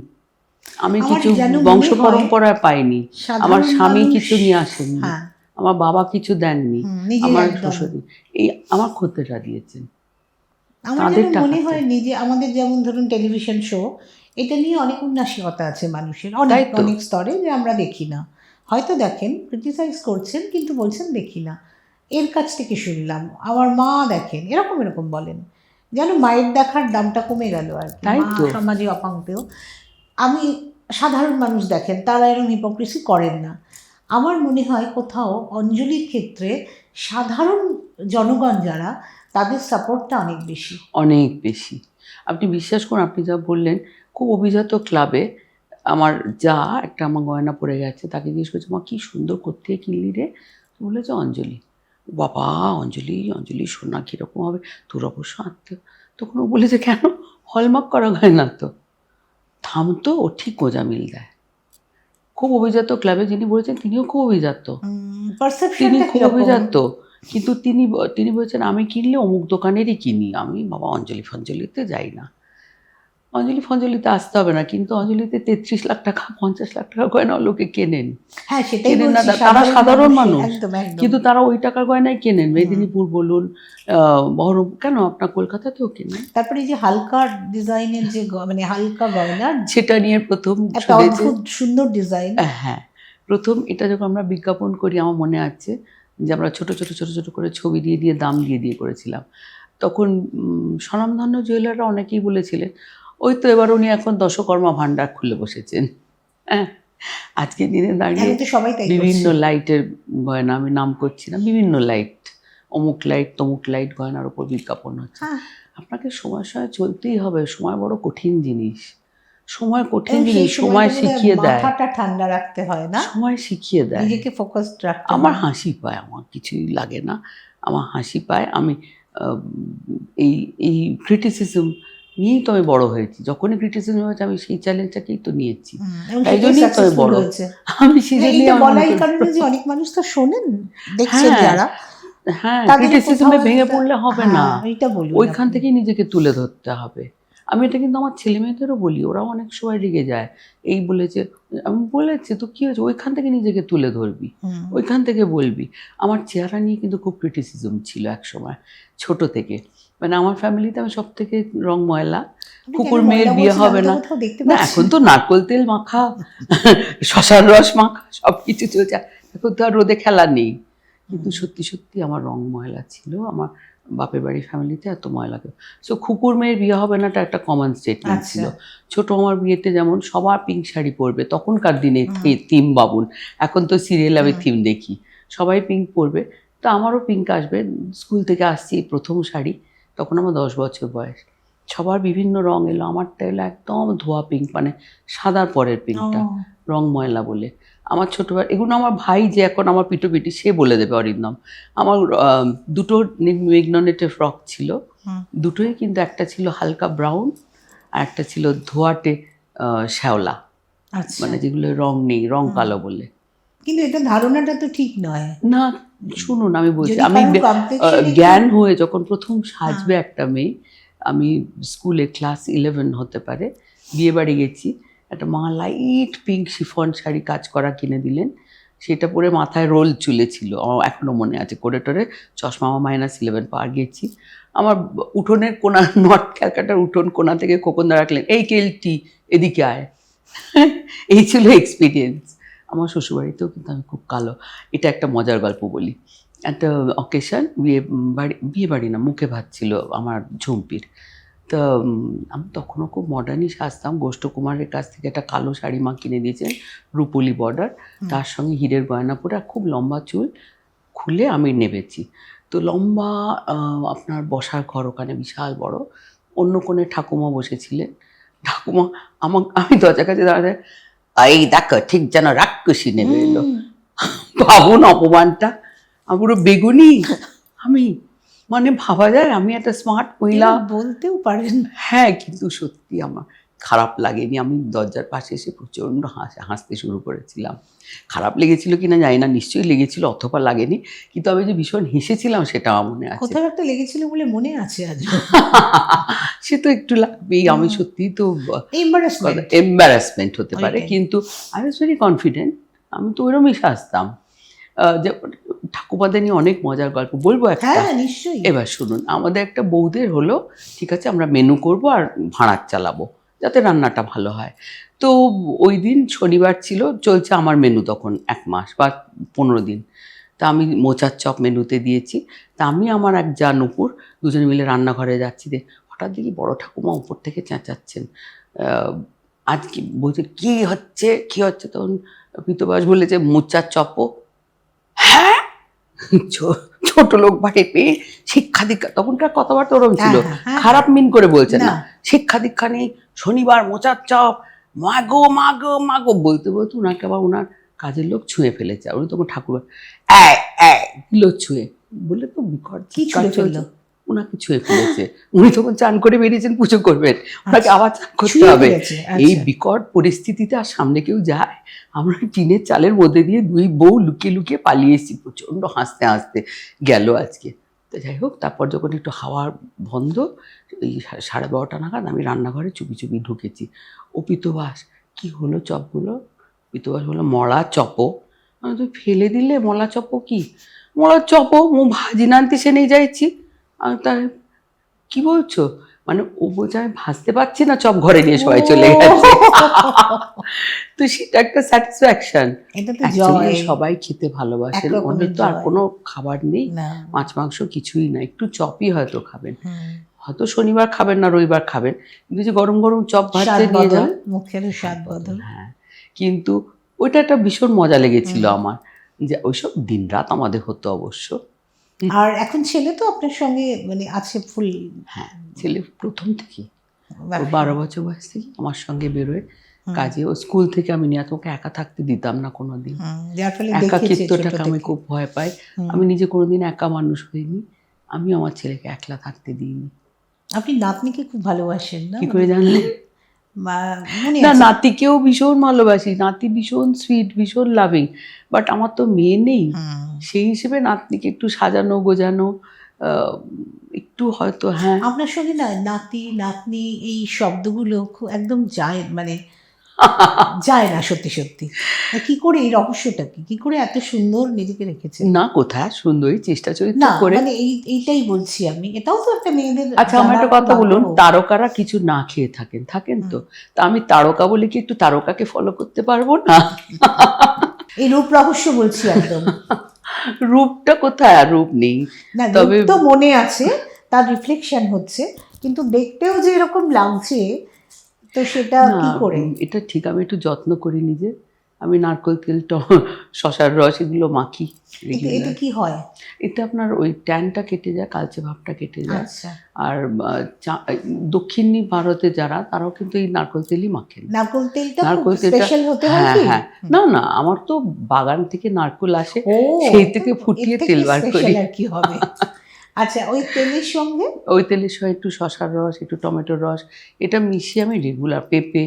আমি আমার কিছু যেন বংশ মনে হয় পরম্পরায় পাইনি, আমার সাধারণ স্বামী মানুষ। কিছু নিয়ে আসেননি, হ্যাঁ। আমার বাবা কিছু দেননি, নিজে আমার একদম। শ্বশুর এই আমার খদ্দেররা দিয়েছেন। আমার তাদের যেন মনে টাকাতে। হয় নিজে আমাদের যেমন ধরুন টেলিভিশন শো, এটা নিয়ে অনেক উন্নাসিকতা আছে মানুষের, অনেক তাই তো। অনেক স্তরে, যে আমরা দেখি না। হয়তো দেখেন, ক্রিটিসাইজ করছেন, কিন্তু বলছেন দেখি না। এর কাছ থেকে শুনলাম, আমার মা দেখেন, এরকম এরকম বলেন, যেন মায়ের দেখার দামটা কমে গেল আর কি, তাই মা তো। সমাজে অপাঙ্ক্তেয়। আমি সাধারণ মানুষ দেখেন, তারা এরকম হিপোক্রেসি করেন না। আমার মনে হয় কোথাও অঞ্জলির ক্ষেত্রে সাধারণ জনগণ যারা, তাদের সাপোর্টটা অনেক বেশি। অনেক বেশি। আপনি বিশ্বাস করুন, আপনি যা বললেন, খুব অভিজাত ক্লাবে আমার যা একটা আমার গয়না পড়ে গেছে, তাকে জিজ্ঞেস করছে, মা কী সুন্দর কোত্থেকে কিনলি রে? তো বলেছে অঞ্জলি। বাবা, অঞ্জলি, অঞ্জলি সোনা কীরকম হবে? তোর অবশ্য আত্মীয়। তখন ও বলেছে, কেন? হলমার্ক করা গয়না তো। থামতো, ও ঠিক গোঁজামিল দেয়। খুব অভিজাত ক্লাবে যিনি বলেছেন, তিনিও খুব অভিজাত, তিনি পারসেপশনটা খুব কিরকম? অভিজাত, কিন্তু তিনি বলছেন, আমি কিনলে অমুক দোকানেরই কিনি, আমি বাবা অঞ্জলি ফঞ্জলিতে যাই না। অঞ্জলি ফঞ্জলিতে আসতে হবে না, কিন্তু অঞ্জলিতে 33 লাখ টাকা 50 লাখ টাকা গয়না লোকে কেনেন। হ্যাঁ, সেটাই কেনেন না, বলছি, তারা সাধারণ মানুষ, একদম একদম। কিন্তু তারা ওই টাকার গয়নাই কেনেন। মেদিনীপুর বলুন, বহরম, কেন আপনার কলকাতাতেও কেনেন। তারপরে এই যে হালকা ডিজাইনের যে মানে হালকা গয়নার সেটা নিয়ে প্রথম একটা শুনেছি। অদ্ভুত সুন্দর ডিজাইন। হ্যাঁ, প্রথম এটা যখন আমরা বিজ্ঞাপন করি, আমার মনে আছে যে আমরা ছোট ছোট ছোট ছোট করে ছবি দিয়ে দিয়ে দাম দিয়ে দিয়ে করেছিলাম। তখন স্বনামধন্য জুয়েলাররা অনেকেই বলেছিলেন, ওই তো এবার উনি এখন দশকর্মা ভাণ্ডার খুলে বসেছেন। হ্যাঁ, আজকের দিনে দাঁড়িয়ে এখন তো সবাই তাই বিভিন্ন করছে। লাইটের গয়না, আমি নাম করছি না, বিভিন্ন লাইট, অমুক লাইট তমুক লাইট গয়নার ওপর বিজ্ঞাপন হচ্ছে। হ্যাঁ, আপনাকে সময় সময় চলতেই হবে, সময় বড় কঠিন জিনিস, সময় কঠিন এবং সেই জিনিস, সময় সময়টা বোধহয় শিখিয়ে দেয়, মাথাটা ঠান্ডা রাখতে হয় না, সময় শিখিয়ে দেয়। নিজেকে ফোকাসড রাখতে আমার হয়। হাসি পায়, আমার কিছুই লাগে না, আমার হাসি পায়। আমি এই এই ক্রিটিসিজম নিয়েই তো আমি বড় হয়েছি। যখনই ক্রিটিসিজম হয়েছে আমি সেই চ্যালেঞ্জটাকেই তো নিয়েছি, এবং তাই সেটাই জন্যই তো আমি সাকসেসফুল বড়। হয়েছে। আমি সেই জন্যই এইটা আমার বলা মনে এই করি। কারণে যে অনেক মানুষ তো শোনেন, দেখছেন হ্যাঁ, যারা, হ্যাঁ, তাদের ক্রিটিসিজমে কোথাও ভেঙে একটা- পড়লে হবে না, হ্যাঁ, এইটা বলুন ওইখান আপনি। থেকেই নিজেকে তুলে ধরতে হবে। আমি এটা কিন্তু আমার ছেলে মেয়েদেরও বলি, ওরাও অনেক সময় রেগে যায়, এই বলেছে, আমি বলেছি তো কী হয়েছে, ওইখান থেকে নিজেকে তুলে ধরবি, হুম। ওইখান থেকে বলবি। আমার চেহারা নিয়ে কিন্তু খুব ক্রিটিসিজম ছিল এক সময়, ছোট থেকে। মানে আমার ফ্যামিলিতে আমি সব থেকে রং ময়লা, আপনি কুকুর কেন মেয়ের ময়লা বিয়ে বলছেন? হবে আমি তো না। কোথাও দেখতে না পাচ্ছি এখন তো নারকোল তেল মাখা, শশার রস মাখা, সব কিছু চলছে, এখন তো আর রোদে খেলা নেই। কিন্তু সত্যি সত্যি আমার রং ময়লা ছিল, আমার বাপের বাড়ির ফ্যামিলিতে এত ময়লা কেউ। সো কুকুর মেয়ের বিয়ে হবে নাটা একটা কমন স্টেটমেন্ট আচ্ছা। ছিল। ছোট আমার বিয়েতে যেমন সবার পিঙ্ক শাড়ি পরবে, তখনকার দিনে থিম বাবুন, এখন তো সিরিয়াল আমি থিম দেখি, সবাই পিঙ্ক পরবে, তো আমারও পিঙ্ক আসবে। স্কুল থেকে আসছি প্রথম শাড়ি, তখন আমার 10 বছর বয়স, সবার বিভিন্ন রং এলো, আমারটা এলো একদম ধোয়া পিঙ্ক, মানে সাদার পরের পিঙ্কটা, ও, রং ময়লা বলে। আমার ছোট ভাই, এগুলো আমার ভাই যে এখন আমার পিটোপিটি, সে বলে দেবে অরিন্দম। আমার দুটো মেগননেটের ফ্রক ছিল, দুটোই কিন্তু একটা ছিল হালকা ব্রাউন আর একটা ছিল ধোয়াটে শ্যাওলা, আচ্ছা। মানে যেগুলো রং নেই, রং কালো বলে। কিন্তু এটা ধারণাটা তো ঠিক নয়। না শুনুন, আমি বলছি, যদি আমি কারোর complexion একটু- জ্ঞান হয়ে যখন প্রথম সাজবে একটা মেয়ে, আমি স্কুলে ক্লাস 11 হতে পারে, বিয়ে বাড়ি গেছি, একটা মা লাইট পিঙ্ক শিফন শাড়ি কাজ করা কিনে দিলেন, সেটা পরে মাথায় রোল চুলে ছিল, আমার এখনও মনে আছে, করে টোরে চশমা, আমার -11 পার গেছি, আমার উঠোনের কোনা, নর্থ ক্যালকাটার উঠোন কোনা থেকে খোকনদা রাখলেন, এই কেলটি এদিকে আয়। এই ছিল এক্সপিরিয়েন্স। আমার শ্বশুরবাড়িতেও কিন্তু আমি খুব কালো। এটা একটা মজার গল্প বলি। একটা অকেশন, বিয়ে বাড়ি না, মুখে ভাত ছিল আমার ঝুমপির। তো আমি তখনও খুব মডার্নই সাজতাম। গোষ্ঠ কুমারের কাছ থেকে একটা কালো শাড়ি মা কিনে দিয়েছেন, রুপোলি বর্ডার, তার সঙ্গে হীরের গয়না পরে, আর খুব লম্বা চুল, খুলে আমি নেবেছি। তো লম্বা আপনার বসার ঘর ওখানে বিশাল বড়, অন্য কোণে ঠাকুমা বসেছিলেন। ঠাকুমা আমি দরজার কাছে দাঁড়াতে, এই দেখো ঠিক যেন রাক্ষসী নেবে এলো। ভাবুন অপমানটা, আমি পুরো বেগুনি, আমি মানে ভাবা যায় আমি একটা স্মার্ট মহিলা। এরা বলতেও পারেন। হ্যাঁ, কিন্তু সত্যি আমার খারাপ লাগেনি, আমি দরজার পাশে এসে প্রচণ্ড হাসতে শুরু করেছিলাম। খারাপ লেগেছিল কিনা জানি না, নিশ্চয়ই লেগেছিল, অথবা লাগেনি, কিন্তু আমি যে ভীষণ হেসেছিলাম সেটা আমার মনে আছে। কোথাও একটা লেগেছিল বলে মনে আছে আজ। সে তো একটু লাগবেই, আমি সত্যিই তো এম্বারাসমেন্ট হতে পারে, ওইটাই। কিন্তু আই ওয়াজ ভেরি কনফিডেন্ট, আমি তো ওরমই সাজতাম। যে ঠাকুমাদের নিয়ে অনেক মজার গল্প বলবো একটা। হ্যাঁ নিশ্চয়ই। এবার শুনুন, আমাদের একটা বৌদের হলো, ঠিক আছে আমরা মেনু করব আর ভাড়ার চালাবো যাতে রান্নাটা ভালো হয়। তো ওই দিন শনিবার ছিল, চলছে আমার মেনু তখন 1 মাস বা 15 দিন। তা আমি মোচার চপ মেনুতে দিয়েছি। তা আমি আমার এক যা নুপুর দুজনে মিলে রান্নাঘরে যাচ্ছি, হঠাৎ দেখি বড় ঠাকুমা উপর থেকে চেঁচাচ্ছেন, আজ কি বলছে, কী হচ্ছে কী হচ্ছে, তখন পিতবাস বলেছে মোচার চপও। হ্যাঁ, ছোট লোক বাড়ি পেয়ে শিক্ষা দীক্ষা, তখনকার কথাবার্তা ওরম ছিল, খারাপ মিন করে বলছে না, শিক্ষা দীক্ষা নেই, শনিবার মোচার চপ, মাগো মাগো মাগো বলতে বলতে ওনাকে আবার ওনার কাজের লোক ছুঁয়ে ফেলেছে, উনি তখন ঠাকুর দিল ছুঁয়ে, বলে তো বিকট কি ছুঁয়ে ফেললো? ওনাকে ছুঁয়ে ফেলেছে। উনি তখন চান করে বেরিয়েছেন, পুজো করবেন, ওনাকে আবার চান করতে হবে। এই বিকট পরিস্থিতিতে আর সামনে কেউ যায়, আমরা টিনের চালের মধ্যে দিয়ে 2 বউ লুকিয়ে লুকিয়ে পালিয়ে এসেছি, প্রচণ্ড হাসতে হাসতে গেল আজকে। তো যাই হোক, তারপর যখন একটু হাওয়া বন্ধ, এই 12:30 নাগাদ আমি রান্নাঘরে চুপি চুপি ঢুকেছি। ও পিতবাস, কি হলো চপগুলো? পিতবাস বললো, মরা চপো। আমি, তুই ফেলে দিলে, মলা চপো কি? মরা চপো মু ভাজি নানতে সে নিয়ে যাইছি। আমি, তাই কি বলছো? মানে ও বলছে আমি ভাজতে পারছি না, চপ ঘরে নিয়ে সবাই চলে গেছে। তো সেটা একটা স্যাটিসফ্যাকশন। সবাই খেতে ভালোবাসেন, ওদের তো আর কোনো খাবার নেই, মাছ মাংস কিছুই না, একটু চপই হয়তো খাবেন, হয়তো শনিবার খাবেন না, রবিবার খাবেন, কিন্তু যে গরম গরম চপ ভাজতে নিয়ে যান, মুখের স্বাদ বদল। হ্যাঁ, কিন্তু ওইটা একটা ভীষণ মজা লেগেছিল আমার, যে ওইসব দিনরাত আমাদের হতো অবশ্য। আর এখন ছেলে তো আপনার সঙ্গে মানে আছে ফুল? হ্যাঁ, ছেলে প্রথম থেকে 12 বছর বয়স থেকে আমার সঙ্গে বেরোয় কাজে। ও স্কুল থেকে আমি নিয়ে তোকে একা থাকতে দিতাম না কোনোদিন, একাকিত্বটাকে আমি খুব ভয় পাই, আমি নিজে কোনোদিন একা মানুষ হইনি, আমি আমার ছেলেকে একলা থাকতে দিইনি। আপনি নাতনিকে খুব ভালোবাসেন না? কি করে জানলেন? না, নাতিকেও ভীষণ ভালোবাসি, নাতি ভীষণ সুইট, ভীষণ লাভিং, বাট আমার তো মেয়ে নেই, সেই হিসেবে নাতনিকে একটু সাজানো গোজানো একটু হয়তো। হ্যাঁ, আপনার সঙ্গে না নাতি নাতনি এই শব্দগুলো একদম যায়, মানে যায় না সত্যি সত্যি। কি করে, এই রহস্যটা কি করে এত সুন্দর নিজেকে রেখেছে? না কোথায় সুন্দরী চেষ্টা চরিত্র না করে। মানে এইটাই বলছি আমি, এটাও তো একটা মেয়েদের আচ্ছা আমার একটা জানার কথা খুব বলুন, আগ্রহ। তারকারা কিছু না খেয়ে থাকেন তো, তা আমি তারকা বলে কি একটু তারকাকে ফলো করতে পারবো না? এই রূপ রহস্য বলছি একদম। রূপটা কোথায়? আর রূপ নেই। না তবে রূপ তো মনে আছে, তার রিফ্লেকশন হচ্ছে, কিন্তু দেখতেও যে এরকম লাগছে, তো সেটা না কি করে? এটা ঠিক, আমি একটু যত্ন করি নিজে। আমি নারকেল তেল শশার রস এগুলো মাখি এতে রেগুলার। কি হয়? এতে আপনার ওই ট্যানটা কেটে যায়, কালচে ভাবটা কেটে যায়। আচ্ছা, আর দক্ষিণী ভারতে যারা, তারাও কিন্তু এই নারকেল তেলই মাখেন। নারকেল তেলটা খুব নারকেল তেলটা স্পেশাল হতে হয় হ্যাঁ কি? হ্যাঁ, না না আমার তো বাগান থেকে নারকেল আসে, ও, সেই থেকে ফুটিয়ে এর থেকে তেল বার স্পেশাল করি। আর কি হবে? আচ্ছা, ওই তেলের সঙ্গে ওই তেলের সঙ্গে একটু শশার রস, একটু টমেটোর রস, এটা মিশিয়ে আমি রেগুলার, পেঁপে,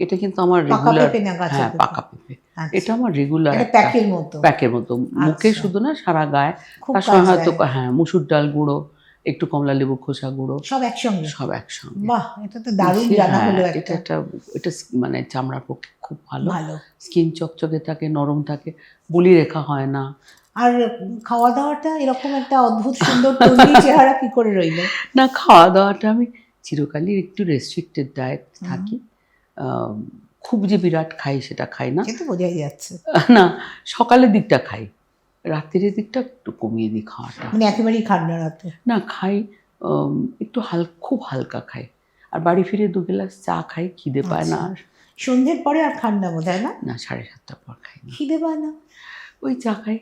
এটা কিন্তু আমার পাকা রেগুলার। পেঁপে না গাছের হ্যাঁ পেঁপে? পাকা পেঁপে, আচ্ছা, এটা আমার রেগুলার এটা একটা প্যাকের মতো? প্যাকের মতো, মুখে আচ্ছা, শুধু না সারা গায়ে। খুব তার কাজ সঙ্গে হয়তো দেয়। হ্যাঁ মুসুর ডাল গুঁড়ো, একটু কমলা লেবু খোসা গুঁড়ো, সব একসঙ্গে? সব একসঙ্গে বাহ, এটা তো দারুণ মিশিয়ে, জানা হ্যাঁ হলো এটা একটা। একটা, এটা মানে চামড়ার পক্ষে খুব ভালো। ভালো। স্কিন চকচকে থাকে, নরম থাকে, বলি রেখা হয় না। আর খাওয়া দাওয়াটা এরকম একটা অদ্ভুত সুন্দর তৈরি চেহারা কি করে রইলো? না খাওয়া দাওয়াটা আমি চিরকালই একটু রেস্ট্রিক্টেড ডায়েট থাকি। খুব যে বিরাট খাই সেটা খাই না। সে তো বোঝাই যাচ্ছে। না সকালের দিকটা খাই, রাত্রির দিকটা একটু কমিয়ে দিই খাওয়াটা। মানে একেবারেই খান না রাতে? না খাই, একটু খুব হালকা খাই। আর বাড়ি ফিরে 2 গ্লাস চা খাই, খিদে পায় না আর। সন্ধ্যের পরে আর খান না বোধহয় না? না 7:30টার পর খাই না, খিদে পায় না? ওই চা খাই,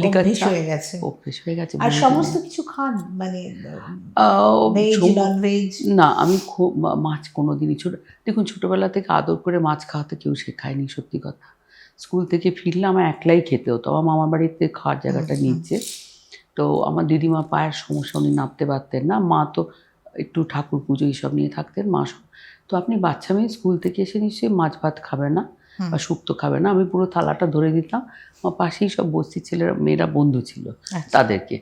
লিকার অভ্যেস চা। হয়ে গেছে। অভ্যেস হয়ে গেছে। আর সমস্ত কিছু খান মানে ভেজ নন ভেজ? না আমি খুব মাছ কোনোদিনই দেখুন ছোটবেলা থেকে আদর করে মাছ খাওয়াতে কেউ শেখায়নি, সত্যি কথা। স্কুল থেকে ফিরলে আমার একলাই খেতে হতো, আমার মামার বাড়িতে খাওয়ার জায়গাটা নিচে। তো আমার দিদিমা পায়ের সমস্যা, উনি নামতে পারতেন না, মা তো একটু ঠাকুর পুজো এইসব নিয়ে থাকতেন, মা সব। তো আপনি বাচ্চা মেয়ে স্কুল থেকে এসে নিশ্চয়ই মাছ ভাত খাবে না বা শুক্তো খাবে না, আমি পুরো থালাটা ধরে দিতাম, আমার পাশেই সব বস্তির ছেলেরা মেয়েরা বন্ধু ছিল, তাদেরকে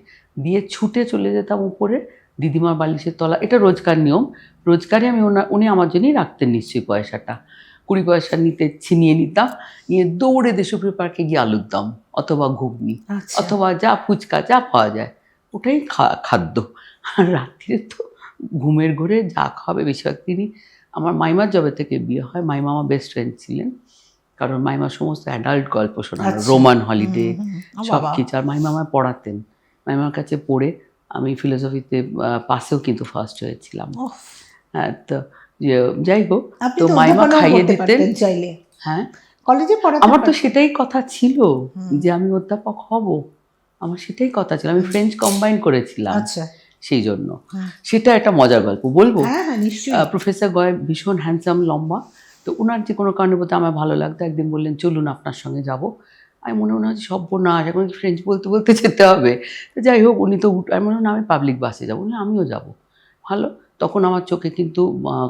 দিয়ে ছুটে চলে যেতাম উপরে দিদিমার বালিশের তলা। এটা রোজকার নিয়ম, রোজকারই আমি উনি আমার জন্যই রাখতেন নিশ্চয়ই পয়সাটা, 20 পয়সা ছিনিয়ে নিতাম, নিয়ে দৌড়ে দেশপ্রিয় পার্কে গিয়ে আলুর দম অথবা ঘুগনি অথবা যা ফুচকা যা পাওয়া যায় ওটাই খাদ্য। আর রাত্রে তো ঘুমের ঘোরে যা খাবে, বেশিরভাগ দিনই আমার মাইমার জবে থেকে বিয়ে হয়, মাইমা আমার বেস্ট ফ্রেন্ড ছিলেন, কারণ মাইমা সমস্ত অ্যাডাল্ট গল্প শোনানো, রোমান হলিডে সব কিছু। আর মাইমা আমায় পড়াতেন, মাইমার কাছে পড়ে আমি ফিলোসফিতে পাসেও কিন্তু ফার্স্ট হয়েছিলাম। হ্যাঁ তো যাই হোক, তো মাইমা খাইয়ে দিতেন। হ্যাঁ কলেজে আমার তো সেটাই কথা ছিল যে আমি অধ্যাপক হব, আমার সেটাই কথা ছিল, আমি ফ্রেঞ্চ কম্বাইন করেছিলাম। আচ্ছা, সেই জন্য সেটা একটা মজার গল্প বলবো। নিশ্চয়ই। প্রফেসর গয় ভীষণ হ্যান্ডসাম, লম্বা, তো ওনার যে কোনো কারণে বলতে আমার ভালো লাগতো, একদিন বললেন চলুন আপনার সঙ্গে যাব। আমি মনে হচ্ছে সর্বনাশ, এখন ফ্রেঞ্চ বলতে বলতে যেতে হবে। তো যাই হোক উনি তো আমি মনে হয় আমি পাবলিক বাসে যাবো, না আমিও যাব। ভালো, তখন আমার চোখে কিন্তু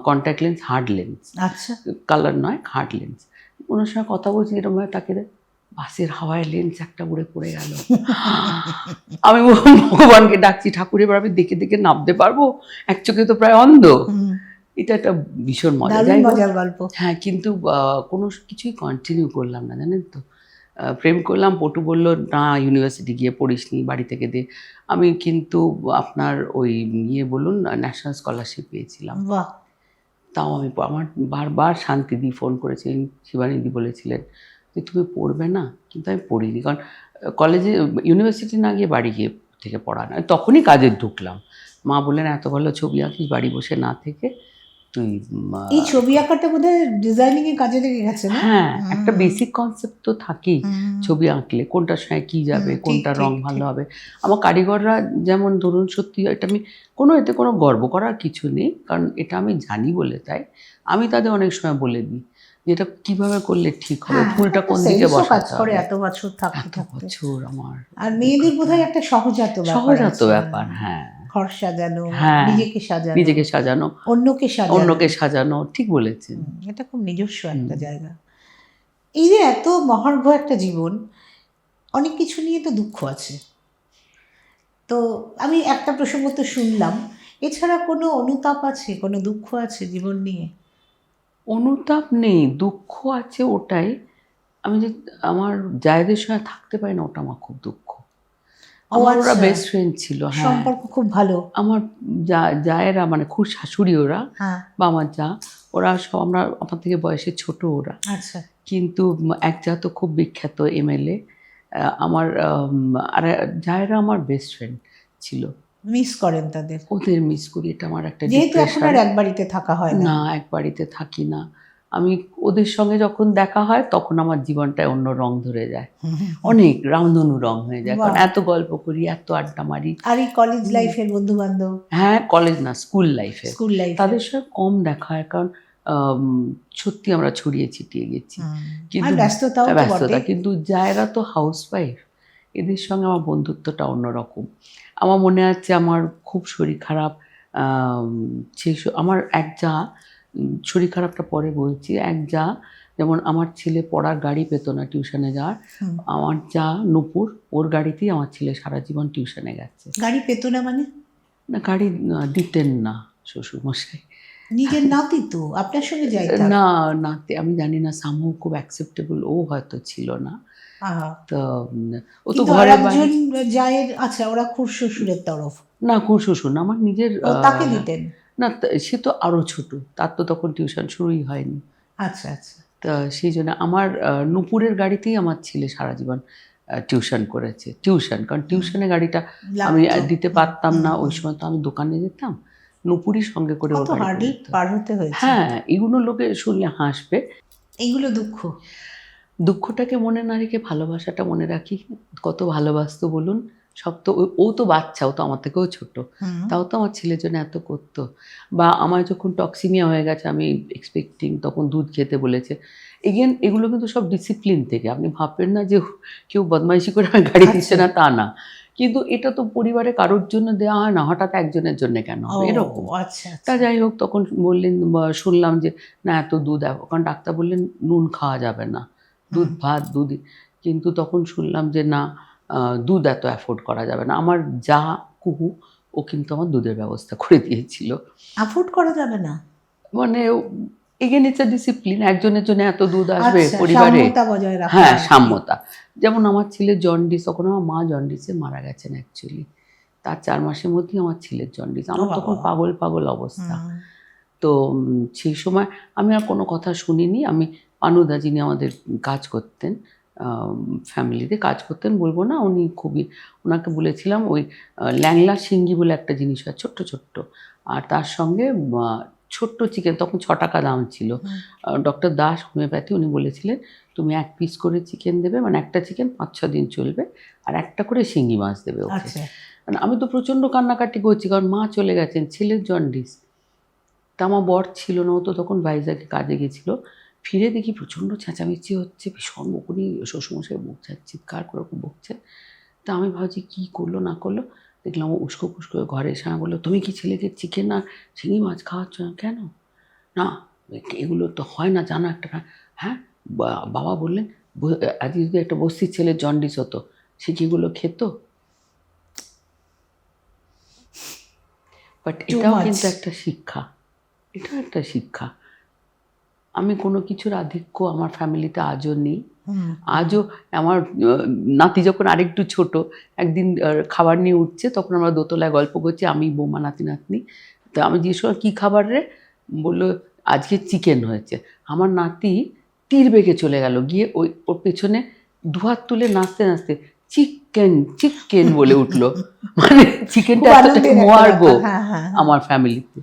কন্ট্যাক্ট লেন্স, হার্ড লেন্স, আচ্ছা, কালার নয় হার্ড লেন্স। ওনার সঙ্গে কথা বলছি এরকমভাবে তাকে, বাসের হাওয়ায় লেন্স একটা উড়ে পড়ে গেল। আমি ভগবানকে ডাকছি, ঠাকুর এবার আমি দেখে দেখে নামতে পারবো, এক চোখে তো প্রায় অন্ধ। এটা একটা ভীষণ মজার গল্প। হ্যাঁ, কিন্তু কোনো কিছুই কন্টিনিউ করলাম না, জানেন তো। প্রেম করলাম, পটু বলল না ইউনিভার্সিটি গিয়ে পড়িসনি, বাড়ি থেকে দে। আমি কিন্তু আপনার ওই বলুন ন্যাশনাল স্কলারশিপ পেয়েছিলাম। তাও আমি আমার বারবার শান্তিদি ফোন করেছিলেন, শিবানীদি বলেছিলেন যে তুমি পড়বে না, কিন্তু আমি পড়িনি, কারণ কলেজে ইউনিভার্সিটি না গিয়ে বাড়ি গিয়ে থেকে পড়া না। তখনই কাজে ঢুকলাম, মা বললেন এত ভালো ছবি আঁকিস, বাড়ি বসে না থেকে তুই এই ছবি আঁকাটা বোধহয় ডিজাইনিং এর কাজে লেগে গেছে না? হ্যাঁ, একটা বেসিক কনসেপ্ট তো থাকেই ছবি আঁকলে, কোনটার সঙ্গে কী যাবে, কোনটা রং ভালো হবে। আমার কারিগররা যেমন ধরুন, সত্যি এটা আমি এতে কোনো গর্ব করার কিছু নেই, কারণ এটা আমি জানি বলে, তাই আমি তাদের অনেক সময় বলে দিই যে এটা কীভাবে করলে ঠিক হবে, ফুলটা কোন দিকে বসাতে হবে। এত বছর এত বছর আমার। আর মেয়েদের বোধহয় একটা সহজাত ব্যাপার, হ্যাঁ, ঘর সাজানো, নিজেকে সাজানো, অন্যকে সাজানো, ঠিক বলেছেন। এটা খুব নিজস্ব একটা জায়গা। এই যে এত মহার্ঘ একটা জীবন, অনেক কিছু নিয়ে তো দুঃখ আছে, তো আমি একটা প্রসঙ্গ তো শুনলাম, এছাড়া কোনো অনুতাপ আছে, কোনো দুঃখ আছে জীবন নিয়ে? অনুতাপ নেই, দুঃখ আছে ওটাই। আমি যে আমার জায়েদের সঙ্গে থাকতে পারি না, ওটা আমার খুব দুঃখ। আমার ওরা আচ্ছা। বেস্ট ফ্রেন্ড ছিল, হ্যাঁ। সম্পর্ক খুব ভালো। আমার জায়েরা মানে খুব শাশুড়ি ওরা, হ্যাঁ। বা আমার ওরা সব আমার থেকে বয়সে ছোট ওরা। আচ্ছা। কিন্তু এক যা তো খুব বিখ্যাত এমএলএ। আমার আর জায়েরা আমার বেস্ট ফ্রেন্ড ছিল। মিস করেন তাদের? ওদের মিস করি, এটা আমার একটা যেহেতু এখন আর ডিপ্রেশন। এক বাড়িতে থাকা হয় না। না, এক বাড়িতে থাকি না আমি। ওদের সঙ্গে যখন দেখা হয় তখন আমার জীবনটায় অন্য রং ধরে যায়, অনেক রামধনু রং হয়ে যায়, কারণ বাহ। এত গল্প করি, এত আড্ডা মারি। আর এই কলেজ লাইফের বন্ধু বান্ধব? হ্যাঁ, কলেজ না, স্কুল লাইফে। School life? তাদের সঙ্গে কম দেখা হয়, কারণ সত্যি আমরা ছড়িয়ে ছিটিয়ে গেছি। আর ব্যস্ততাও তো ব্যস্ততা, বটে। কিন্তু জায়েরা তো হাউস ওয়াইফ, এদের সঙ্গে আমার বন্ধুত্বটা অন্যরকম। আমার মনে আছে আমার খুব শরীর খারাপ, আমার এক যা, শরীর খারাপটা পরে বলছি, এক যা যেমন আমার ছেলে পড়ার গাড়ি পেত না টিউশনে যাওয়ার, আমার যা নূপুর, ওর গাড়িতেই আমার ছেলে সারা জীবন টিউশনে গেছে। গাড়ি পেত না মানে? না, গাড়ি দিতেন না শ্বশুরমশাই। নিজের নাতি তো আপনার সঙ্গে যাইতাম। না, নাতে আমি জানি না, সামহাও খুব অ্যাকসেপ্টেবল ও হয়তো ছিল না। তো ও তো ঘরে একজন জায়ের, আচ্ছা, ওরা খুব শ্বশুরের তরফ? না, খুব শ্বশুর না, আমার নিজের। তাকে দিতেন না, সে তো আরো ছোট, তার তো তখন টিউশন শুরুই হয়নি। আচ্ছা আচ্ছা। তা সেই জন্য আমার নূপুরের গাড়িতেই আমার ছেলে সারা জীবন টিউশন করেছে। কারণ টিউশনের গাড়িটা আমি দিতে পারতাম না, ওই সময় তো আমি দোকানে যেতাম, নূপুরই সঙ্গে করে ওর গাড়ি পার হতে হয়েছে। হ্যাঁ, এগুলো লোকে শুনলে হাসবে। এইগুলো দুঃখটাকে মনে না রেখে ভালোবাসাটা মনে রাখি। কত ভালোবাসতো বলুন, সব তো ও তো বাচ্চা, ও তো আমার থেকেও ছোট, তাও তো আমার ছেলের জন্য এত করতো। বা আমার যখন টক্সিমিয়া হয়ে গেছে, আমি এক্সপেক্টিং, তখন দুধ খেতে বলেছে। এগেন এগুলো কিন্তু সব ডিসিপ্লিন থেকে, আপনি ভাববেন না যে কেউ বদমাইশি করে আমার গাড়ি দিচ্ছে না, তা না। কিন্তু এটা তো পরিবারে কারোর জন্য দেওয়া হয় না, হঠাৎ একজনের জন্য কেন হবে এরকম। তা যাই হোক, তখন বললেন, শুনলাম যে না এত দুধ, কারণ ডাক্তার বললেন নুন খাওয়া যাবে না, দুধ ভাত দুধ। কিন্তু তখন শুনলাম যে না, দুধ এত অ্যাফোর্ড করা যাবে না। আমার যা কুহু, ও কিন্তু আমার দুধের ব্যবস্থা করে দিয়েছিল। অ্যাফোর্ড করা যাবে না মানে এগেন ইটস আ ডিসিপ্লিন, একজনের জন্য এত দুধ আসবে পরিবারে। হ্যাঁ, সাম্যতা। যেমন আমার ছেলের জন্ডিস, তখন আমার মা জন্ডিসে মারা গেছেন অ্যাকচুয়ালি, তার 4 মাসের মধ্যেই আমার ছেলের জন্ডিস। আমার তখন পাগল পাগল অবস্থা। তো সেই সময় আমি আর কোনো কথা শুনিনি। আমি পানুদা, যিনি আমাদের কাজ করতেন, ফ্যামিলিতে কাজ করতেন বলবো না, উনি খুবই, ওনাকে বলেছিলাম ওই ল্যাংলা শিঙ্গি বলে একটা জিনিস হয় ছোট্ট ছোট্ট, আর তার সঙ্গে ছোট্ট চিকেন, তখন 6 টাকা দাম ছিল। ডক্টর দাস হোমিওপ্যাথি, উনি বলেছিলেন তুমি 1 পিস করে চিকেন দেবে, মানে একটা চিকেন 5-6 দিন চলবে, আর একটা করে শিঙ্গি মাছ দেবে ওকে। মানে আমি তো প্রচণ্ড কান্নাকাটি করছি, কারণ মা চলে গেছেন, ছেলের জন্ডিস। তা আমার বর ছিল না, ও তো তখন ভাইজাগে কাজে গেছিলো। ফিরে দেখি প্রচণ্ড চেঁচামেচি হচ্ছে, ভীষণ বকুনি, শ্বশুরমশাই বকছে, চিৎকার করে বকছে। তা আমি ভাবছি কী করলো না করলো, দেখলাম ও উস্কো পুস্কো ঘরে এসে বললো তুমি কি ছেলেকে চিকেন আর শিঙি মাছ খাওয়াচ্ছ না কেন? না, এগুলো তো হয় না, জানো একটা। হ্যাঁ, বাবা বললেন আজ যদি একটা বস্তির ছেলের জন্ডিস হতো, সে কি এগুলো খেত? বাট এটাও কিন্তু একটা শিক্ষা, এটাও একটা শিক্ষা। আমি কোনো কিছুর আধিক্য আমার ফ্যামিলিতে আজও নেই। আজও আমার নাতি যখন আরেকটু ছোট, একদিন খাবার নিয়ে উঠছে, তখন আমরা দোতলায় গল্প করছি, আমি, বৌমা, নাতি নাতনি। তো আমি জিজ্ঞেস করলাম কী খাবার রে? বললো আজকে চিকেন হয়েছে। আমার নাতি তীর বেগে চলে গেল, গিয়ে ওর পেছনে দুহাত তুলে নাচতে নাচতে চিকেন চিকেন বলে উঠলো। মানে চিকেনটা এতটা মোয়ার্গ আমার ফ্যামিলিতে।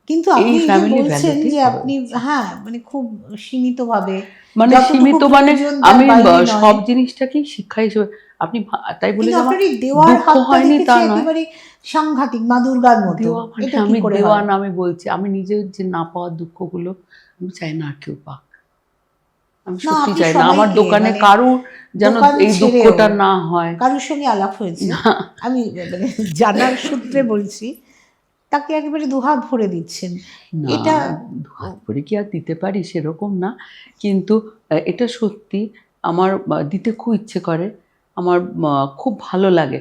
কিন্তু আপনি বলছেন যে আপনি, হ্যাঁ, মানে খুব সীমিতভাবে, মানে সীমিত, মানে আমি সব জিনিসটাকেই শিক্ষা হিসেবে, আপনি তাই বলে দুঃখ হয়নি তা নয়, সাংঘাতিক মা দুর্গার মতো। আমি দেওয়া না, আমি বলছি আমি নিজের যে না পাওয়ার দুঃখগুলো আমি চাই না আর কেউ পাক। আমি সত্যি চাই না আমার দোকানে কারুর যেন এই দুঃখটা না হয়। কারোর সঙ্গে আলাপ হয়েছে, আমি মানে জানার সূত্রে বলছি, তাকে একেবারে দুহাত ভরে দিচ্ছেন। এটা দুহাত ভরে কি আর দিতে পারি সেরকম না, কিন্তু এটা সত্যি আমার দিতে খুব ইচ্ছে করে। আমার খুব ভালো লাগে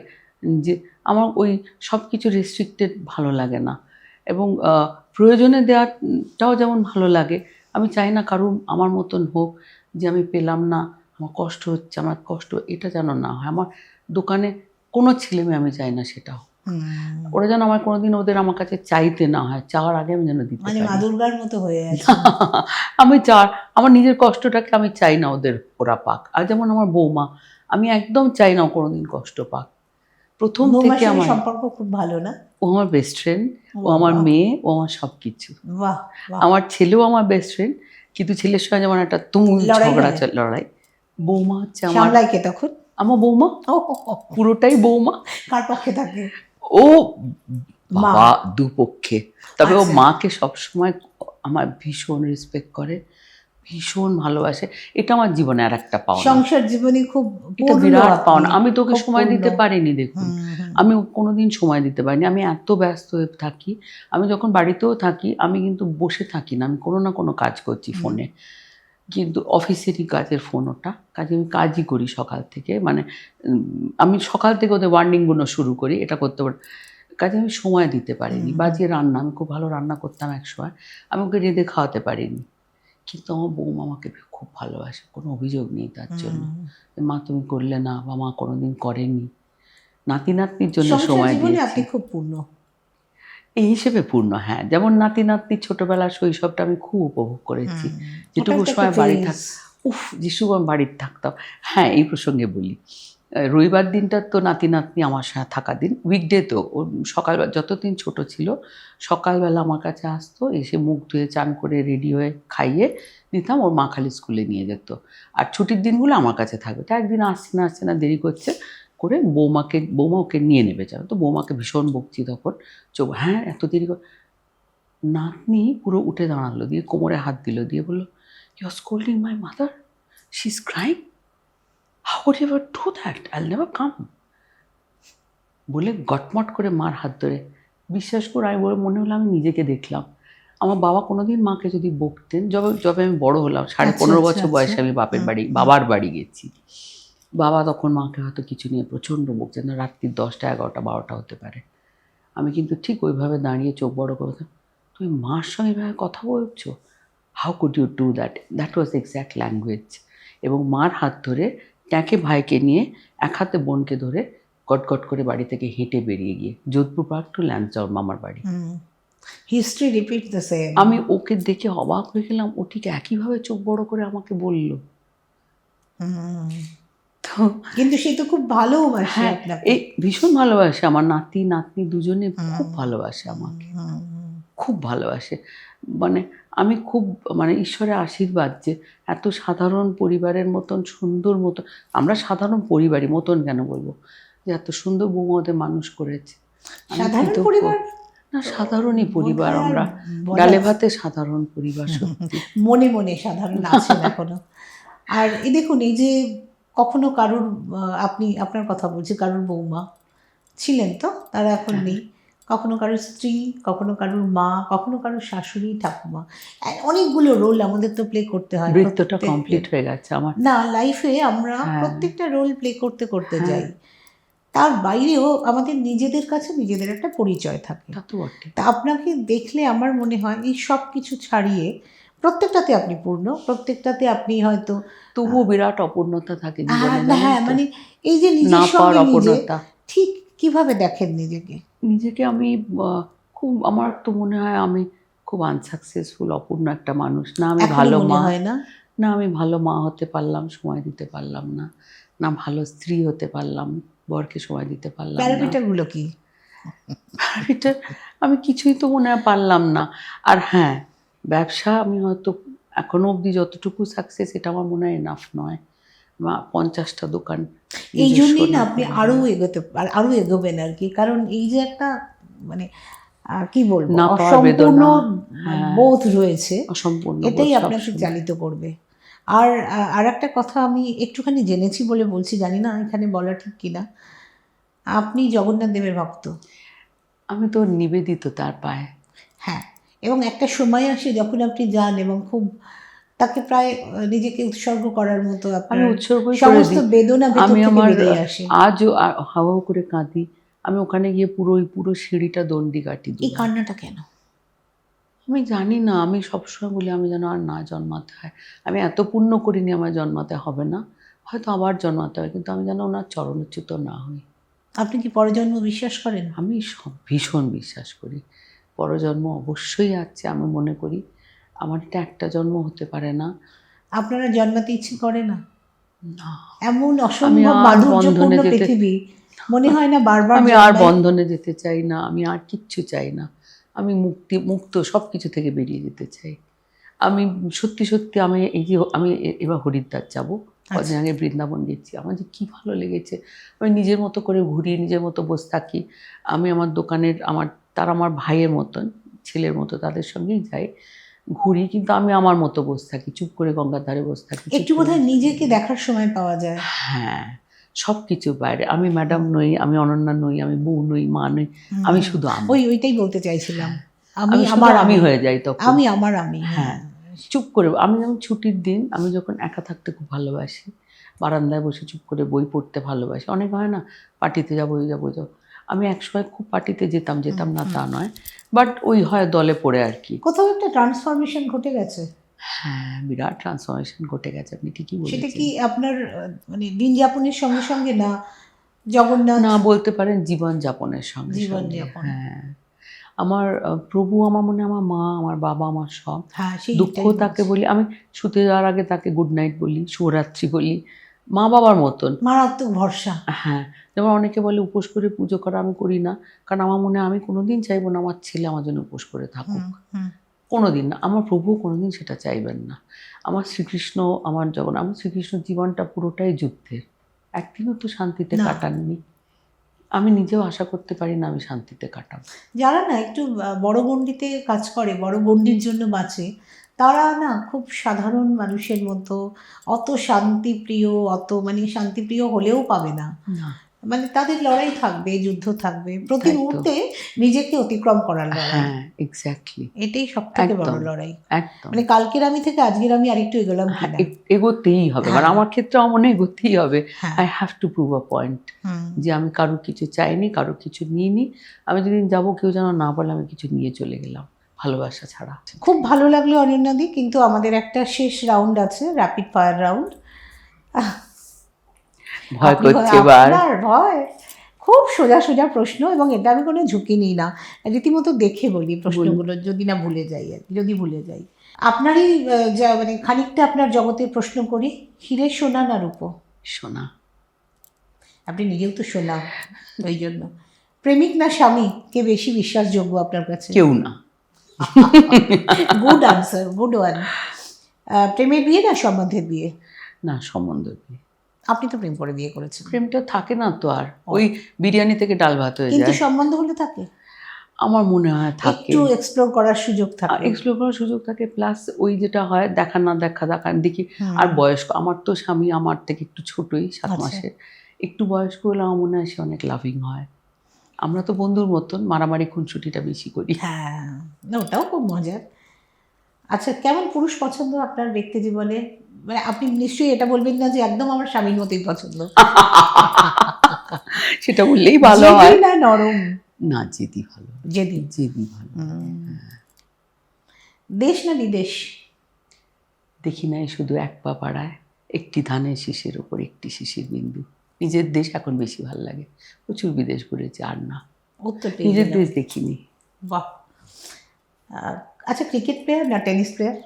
যে আমার ওই সব কিছু রেস্ট্রিক্টেড ভালো লাগে না, এবং প্রয়োজনে দেওয়াটাও যেমন ভালো লাগে, আমি চাই না কারুর আমার মতন হোক, যে আমি পেলাম না, আমার কষ্ট হচ্ছে, আমার কষ্ট এটা যেন না হয়। আমার দোকানে কোনো ছেলে মেয়ে আমি চাই না সেটা হোক। ওরা যেন আমার কোনোদিন ওদের আমার কাছে চাইতে না হয়, চাওয়ার আগে আমি যেন দিতে মানে মা পারি। দুর্গার মতো হয়ে আছে। আমি আমার নিজের কষ্টটাকে আমি চাই না ওরা পাক। আর যেমন আমার বৌমা, আমি একদম চাই না ও কোনোদিন কষ্ট পাক। প্রথম বৌমার থেকে সঙ্গে আমার, সম্পর্ক খুব ভালো না? ও আমার বেস্ট ফ্রেন্ড, ও বাহ, আমার বাহ। মেয়ে, ও আমার সব কিছু। বাহ বাহ। আমার ছেলেও আমার বেস্ট ফ্রেন্ড, কিন্তু ছেলের সঙ্গে যেমন একটা তুমুল লড়াই ঝগড়া হয়? লড়াই। বৌমা হচ্ছে আমার সামলাই কে তখন? আমার বৌমা, ও হো, হো, হো। পুরোটাই বৌমা। কার পক্ষে থাকে? ও বাবা দুপক্ষে, তবে ও আচ্ছা। মাকে সবসময় আমার ভীষণ রেসপেক্ট করে, ভীষণ ভালোবাসে। এটা আমার জীবনে আর একটা পাওনা, সংসার জীবনে খুব এটা পূর্ণ বিরাট আপনি, পাওনা। আমি তোকে খুব সময় পূর্ণ। দিতে পারিনি, দেখুন আমি কোনোদিন সময় দিতে পারিনি। আমি এত ব্যস্ত হয়ে থাকি, আমি যখন বাড়িতেও থাকি আমি কিন্তু বসে থাকি না, আমি কোনো না কোনো কাজ করছি ফোনে। কিন্তু অফিসেরই কাজের ফোন ওটা, কাজে আমি কাজই করি সকাল থেকে, মানে আমি সকাল থেকে ওদের ওয়ার্নিংগুলো শুরু করি, এটা করতে পারি। কাজে আমি সময় দিতে পারিনি। বাজিয়ে রান্না, আমি খুব ভালো রান্না করতাম একসময়, আমি ওকে রেঁধে খাওয়াতে পারিনি। কিন্তু আমার বৌমা আমাকে খুব ভালোবাসে, কোনো অভিযোগ নেই তার জন্য। মা তুমি করলে না, বা মা কোনোদিন করেনি। নাতি নাতনির জন্য সংসার সময় জীবনে দিয়েছি, আপনি খুব পূর্ণ। এই হিসেবে পূর্ণ। হ্যাঁ, যেমন নাতি নাতনির ছোটবেলার শৈশবটা আমি খুব উপভোগ করেছি, যেটুকু সময় বাড়ি যেটুকু আমি বাড়িতে থাকতাম। হ্যাঁ, এই প্রসঙ্গে বলি, রবিবার দিনটা তো নাতি নাতনি আমার সাথে থাকা দিন, উইকডে তো ও সকালবেলা যতদিন ছোট ছিল সকালবেলা আমার কাছে আসতো, এসে মুখ ধুয়ে চান করে রেডি হয়ে খাইয়ে দিতাম, ওর মা খালি স্কুলে নিয়ে যেত। আর ছুটির দিনগুলো আমার কাছে থাকবে। তা একদিন আসছে না দেরি করছে করে বৌমা ওকে নিয়ে নেবে যাবে, তো বৌমাকে ভীষণ বকছি তখন, হ্যাঁ এত দেরি করে। নাতনি পুরো উঠে দাঁড়ালো, দিয়ে কোমরে হাত দিল, দিয়ে বললো, you are scolding my mother, she is crying, how would you ever do that, I'll never come, বলে গটমট করে মার হাত ধরে। বিশ্বাস করে আমি মনে হলো আমি নিজেকে দেখলাম। আমার বাবা কোনোদিন মাকে যদি বকতেন, যবে আমি বড় হলাম, 15.5 বছর বয়সে আমি বাবার বাড়ি গেছি। বাবা তখন মাকে হয়তো কিছু নিয়ে প্রচণ্ড বকতেন, রাত্রির 10টা 11টা 12টা হতে পারে। আমি কিন্তু ঠিক ওইভাবে দাঁড়িয়ে চোখ বড় করে, তুমি মার সঙ্গে এভাবে কথা বলছো, how could you do that, that was exact language. এবং মার হাত ধরে ট্যাঁকে ভাইকে নিয়ে এক হাতে বোনকে ধরে গটগট করে বাড়ি থেকে হেঁটে বেরিয়ে গিয়ে যোধপুর পার্ক টু ল্যান্সডাউন মামার বাড়ি। History repeat the same. আমি ওকে দেখে অবাক হয়ে গেলাম, ও ঠিক একইভাবে চোখ বড় করে আমাকে বলল। তো কিন্তু সে তো খুব ভালোবাসে হ্যাঁ, আপনাকে। এই ভীষণ ভালোবাসে, আমার নাতি নাতনি দুজনে খুব ভালোবাসে আমাকে, খুব ভালোবাসে। মানে আমি খুব, মানে ঈশ্বরের আশীর্বাদ যে এত সাধারণ পরিবারের মতন সুন্দর মতন, আমরা সাধারণ পরিবারই মতন কেন বলবো, যে এত সুন্দর বৌমা ওদের মানুষ করেছে। সাধারণ পরিবার না, সাধারণই পরিবার বোধহয় আর আমরা, বলা- ডালে ভাতে সাধারণ পরিবার সত্যি। মনে মনে সাধারণ আছেন এখনো। আর এই দেখুন, এই যে কখনো কারুর আপনি আপনার কথা বলছি, কারুর বৌমা ছিলেন তো, তারা এখন নেই, কখনো কারোর স্ত্রী, কখনো কারোর মা, কখনো কারোর শাশুড়ি ঠাকুমা, অনেকগুলো রোল আমাদের তো প্লে করতে হয়। বৃত্তটা কমপ্লিট হয়ে গেছে আমার। না, লাইফে আমরা প্রত্যেকটা রোল প্লে করতে করতে যাই, তার বাইরেও আমাদের নিজেদের কাছে নিজেদের একটা পরিচয় থাকে। তা তো বটে। তা আপনাকে দেখলে আমার মনে হয় এই সব কিছু ছাড়িয়ে প্রত্যেকটাতে আপনি পূর্ণ, প্রত্যেকটাতে আপনি হয়তো তবুও বিরাট অপূর্ণতা থাকে জীবনে। হ্যাঁ, মানে এই যে নিজের সঙ্গে নিজে অপূর্ণতা, ঠিক কিভাবে দেখেন নিজেকে আমি খুব, আমার তো মনে হয় আমি খুব আনসাকসেসফুল, অপূর্ণ একটা মানুষ। না আমি ভালো মা, না আমি ভালো মা হতে পারলাম, সময় দিতে পারলাম না, না ভালো স্ত্রী হতে পারলাম, বরকে সময় দিতে পারলাম না। প্যারামিটারগুলো কি? প্যারামিটার আমি কিছুই তো মনে হয় পারলাম না। আর হ্যাঁ, ব্যবসা আমি হয়তো এখনো অবধি যতটুকু সাকসেস, এটা আমার মনে হয় এনাফ নয়। 50টা দোকান, এই জন্যই না আপনি আরো এগোবেন আর কি, কারণ এই যে একটা মানে কি বলবো, অসম্পূর্ণ বোধ রয়েছে, এটাই আপনাকে চালিত করবে। আর একটা কথা আমি একটুখানি জেনেছি বলে বলছি, জানি না এখানে বলা ঠিক কিনা, আপনি জগন্নাথ দেবের ভক্ত। আমি তো নিবেদিত তার পায়ে। হ্যাঁ, এবং একটা সময় আসে যখন আপনি যান এবং খুব তাকে প্রায় নিজেকে উৎসর্গ করার মতো আপনার সমস্ত বেদনা ভেতর থেকে বেরিয়ে আসে। আজও হাওয়া করে কাঁদি আমি, ওখানে গিয়ে পুরো সিঁড়িটা দণ্ডি কাটি। এই কান্নাটা কেন? আমি জানি না, আমি সবসময় বলি আমি যেন আর না জন্মাতে হয়। আমি এত পুণ্য করিনি আমার জন্মাতে হবে না, হয়তো আবার জন্মাতে হয়, কিন্তু আমি যেন ওনার চরণচ্যুত না হই। আপনি কি পরজন্ম বিশ্বাস করেন? আমি সব ভীষণ বিশ্বাস করি, পরজন্ম অবশ্যই আছে। আমি মনে করি আমার এটা একটা জন্ম হতে পারে না। আপনারা জন্মাতে ইচ্ছে করে না? না, এমন আমি অসম্ভব আর মাধুর্যপূর্ণ বন্ধনে যেতে- পৃথিবী, মনে হয় না বারবার আমি আর জন্মাই? বন্ধনে যেতে চাই না, আমি আর কিচ্ছু চাই না। আমি মুক্ত সব কিছু থেকে বেরিয়ে যেতে চাই। আমি সত্যি সত্যি আমি এই যে আমি এবার হরিদ্বার যাবো, কদিন আগে বৃন্দাবন গেছি, আমার যে কী ভালো লেগেছে। আমি নিজের মতো করে ঘুরি, নিজের মতো বসে থাকি। আমি আমার দোকানের তারা আমার ভাইয়ের মতন, ছেলের মতো, তাদের সঙ্গেই যাই, ঘুরি, কিন্তু আমি আমার মতো বসে থাকি, চুপ করে গঙ্গার ধারে বসে থাকি। একটু বোধহয় নিজেকে দেখার সময় পাওয়া যায়। হ্যাঁ, সব কিছু বাইরে। আমি ম্যাডাম নই, আমি অনন্যা নই, আমি বউ নই, মা নই, আমি শুধু আমি। ওইটাই বলতে চাইছিলাম, আমি আমি শুধু আমার আমি হয়ে যাই তখন। আমি আমার আমি হ্যাঁ, চুপ করে। আমি যেমন ছুটির দিন আমি যখন একা থাকতে খুব ভালোবাসি, বারান্দায় বসে চুপ করে বই পড়তে ভালোবাসি। অনেক হয় না পার্টিতে যাবো, যাবো। আমি একসময় খুব পার্টিতে যেতাম না তা নয়, বাট ওই হয় দলে পড়ে আর কি। কোথাও একটা ট্রান্সফরমেশন ঘটে গেছে। হ্যাঁ, বিরাট ট্রান্সফরমেশন ঘটে গেছে, আপনি ঠিকই সেটা বলেছেন। কি আপনার মানে দিন যাপনের সঙ্গে সঙ্গে না জগন্নাথ? না, বলতে পারেন জীবন যাপনের সঙ্গে সঙ্গে। জীবনযাপন। হ্যাঁ, আমার প্রভু আমার মনে, আমার মা, আমার বাবা, আমার সব। হ্যাঁ, দুঃখ তাকে বলি, আমি শুতে যাওয়ার আগে তাকে গুড নাইট বলি, শুভরাত্রি বলি, মা বাবার মতন। মারাত্মক ভরসা। হ্যাঁ, যেমন অনেকে বলে উপোস করে পুজো করা, আমি করি না, কারণ আমার মনে হয় আমি কোনোদিন চাইবো না আমার ছেলে আমার জন্য উপোস করে থাকুক, কোনোদিন না। আমার প্রভু কোনোদিন সেটা চাইবেন না। আমার শ্রীকৃষ্ণ, আমার শ্রীকৃষ্ণ জীবনটা পুরোটাই যুদ্ধের, একদিনও তো শান্তিতে না। কাটাননি। আমি নিজেও আশা করতে পারি না আমি শান্তিতে কাটাবো। যারা না একটু বড় গণ্ডিতে কাজ করে, বড় গণ্ডির জন্য বাঁচে, তারা না খুব সাধারণ মানুষের মতো অত শান্তিপ্রিয়, অত মানে শান্তিপ্রিয় হলেও পাবে না। না, মানে তাদের লড়াই থাকবে, যুদ্ধ থাকবে, প্রতি তাই তো। মুহূর্তে নিজেকে অতিক্রম করার লড়াই। হ্যাঁ, এক্স্যাক্টলি, এটাই সব থেকে বড় একদম। লড়াই। একদম। মানে কালকের আমি থেকে আজকের আমি আরেকটু এগোলাম হ্যাঁ, কিনা। এগোতেই হবে, মানে হ্যাঁ। আমার ক্ষেত্রে আমার মনে হয় এগোতেই হবে। হ্যাঁ। I have to prove a point, যে আমি কারোর কিছু চাইনি, কারোর কিছু নিইনি। আমি যেদিন যাবো কেউ যেন না বলে আমি কিছু নিয়ে চলে গেলাম, ভালোবাসা ছাড়া। খুব ভালো লাগলো অনন্যাদি, কিন্তু আমাদের একটা শেষ রাউন্ড আছে, র্যাপিড ফায়ার রাউন্ড। ভয় করছে এবার। আপনার ভয়? খুব সোজা সোজা প্রশ্ন, এবং এটা আমি কোনো ঝুঁকি নিই না, রীতিমতো দেখে বলি প্রশ্নগুলো, যদি না ভুলে যাই আর কি, যদি ভুলে যাই। আপনারই যা মানে খানিকটা আপনার জগতের প্রশ্ন করি, হিরে সোনা না রূপো? শোনা। আপনি নিজেও তো সোনা, ওই জন্য। প্রেমিক না স্বামী, কে বেশি বিশ্বাসযোগ্য আপনার কাছে? কেউ না। Good answer, good one. প্রেমের বিয়ে না সম্বন্ধের বিয়ে? না, সম্বন্ধ কি? আপনি তো প্রেম করে বিয়ে করেছেন। প্রেমটা থাকে না তো আর, ওই বিরিয়ানি থেকে ডাল ভাত হয়ে কিন্তু যায়। সম্বন্ধ হলে থাকে, আমার মনে হয় থাকে, একটু এক্সপ্লোর করার সুযোগ থাকে। এক্সপ্লোর করার সুযোগ থাকে, প্লাস ওই যেটা হয় দেখা না দেখা দেখি। আর বয়স্ক, আমার তো স্বামী আমার থেকে একটু ছোটই, 7 মাসের, একটু বয়স্ক হলে আমার মনে হয় সে অনেক লাভিং হয়। আমরা তো বন্ধুর মতন মারামারি খুনসুটিটা বেশি করি। হ্যাঁ, না ওটাও খুব মজার। আচ্ছা, কেমন পুরুষ পছন্দ আপনার ব্যক্তি জীবনে? মানে আপনি নিশ্চয়ই এটা বলবেন না যে একদম আমার স্বামীর মতোই পছন্দ। সেটা বললেই ভালো হয়। জেদি না নরম? না, জেদি ভালো। জেদি। জেদি ভালো। দেশ না বিদেশ? দেখি নাই শুধু এক পা পাড়ায়, একটি ধানের শীষের ওপর একটি শিশির বিন্দু। নিজের দেশ এখন বেশি ভালো লাগে, প্রচুর বিদেশ ঘুরেছি, আর না, উত্তর নিজের দেশ দেখিনি। বাহ। আচ্ছা, ক্রিকেট প্লেয়ার না টেনিস প্লেয়ার?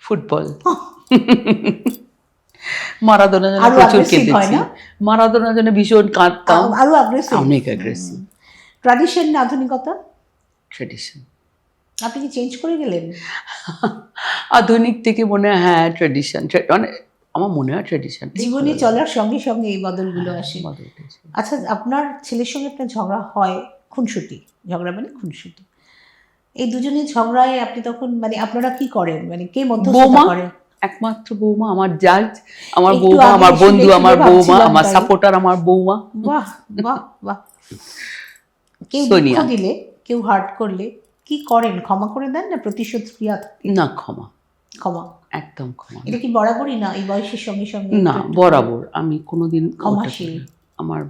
ফুটবল। মারাদোনা যেন আরো প্রচুর aggressive হয় কেঁদেছি, না? মারাদোনা যেন ভীষণ কাঁদতাম, আরো অ্যাগ্রেসিভ? অনেক অ্যাগ্রেসিভ। ট্র্যাডিশন না আধুনিকতা? ট্রেডিশন। আপনি কি চেঞ্জ করে গেলেন? আধুনিক থেকে মনে হয় হ্যাঁ ট্রেডিশন, মানে আমার মনে হয় ট্রেডিশন। জীবনে চলার সঙ্গে সঙ্গে এই বদলগুলো আসে। বদলতেছে। আচ্ছা, আপনার ছেলের সঙ্গে আপনার ঝগড়া হয়, খুনসুটি, ঝগড়া মানে খুনসুটি, এই দুজনের ঝগড়ায় আপনি তখন মানে আপনারা কি করেন, মানে কে মধ্যস্থতা করে? একমাত্র বৌমা, আমার জাজ, আমার একটু বৌমা, আগে আমার বন্ধু, শুনে আমার বৌমা, ভাবছিলাম আমার তাই। সাপোর্টার, আমার বৌমা। বাহ বাহ বাহ। কেউ সোনিয়া। দুঃখ দিলে, কেউ হার্ট করলে কি করেন? ক্ষমা করে দেন না প্রতিশোধ ক্রিয়া? না, ক্ষমা, ক্ষমা, একদম ক্ষমা। এটা কি বরাবরই না এই বয়সের সঙ্গে সঙ্গে? না, বরাবর আমি কোনোদিন ক্ষমাশীল। আমার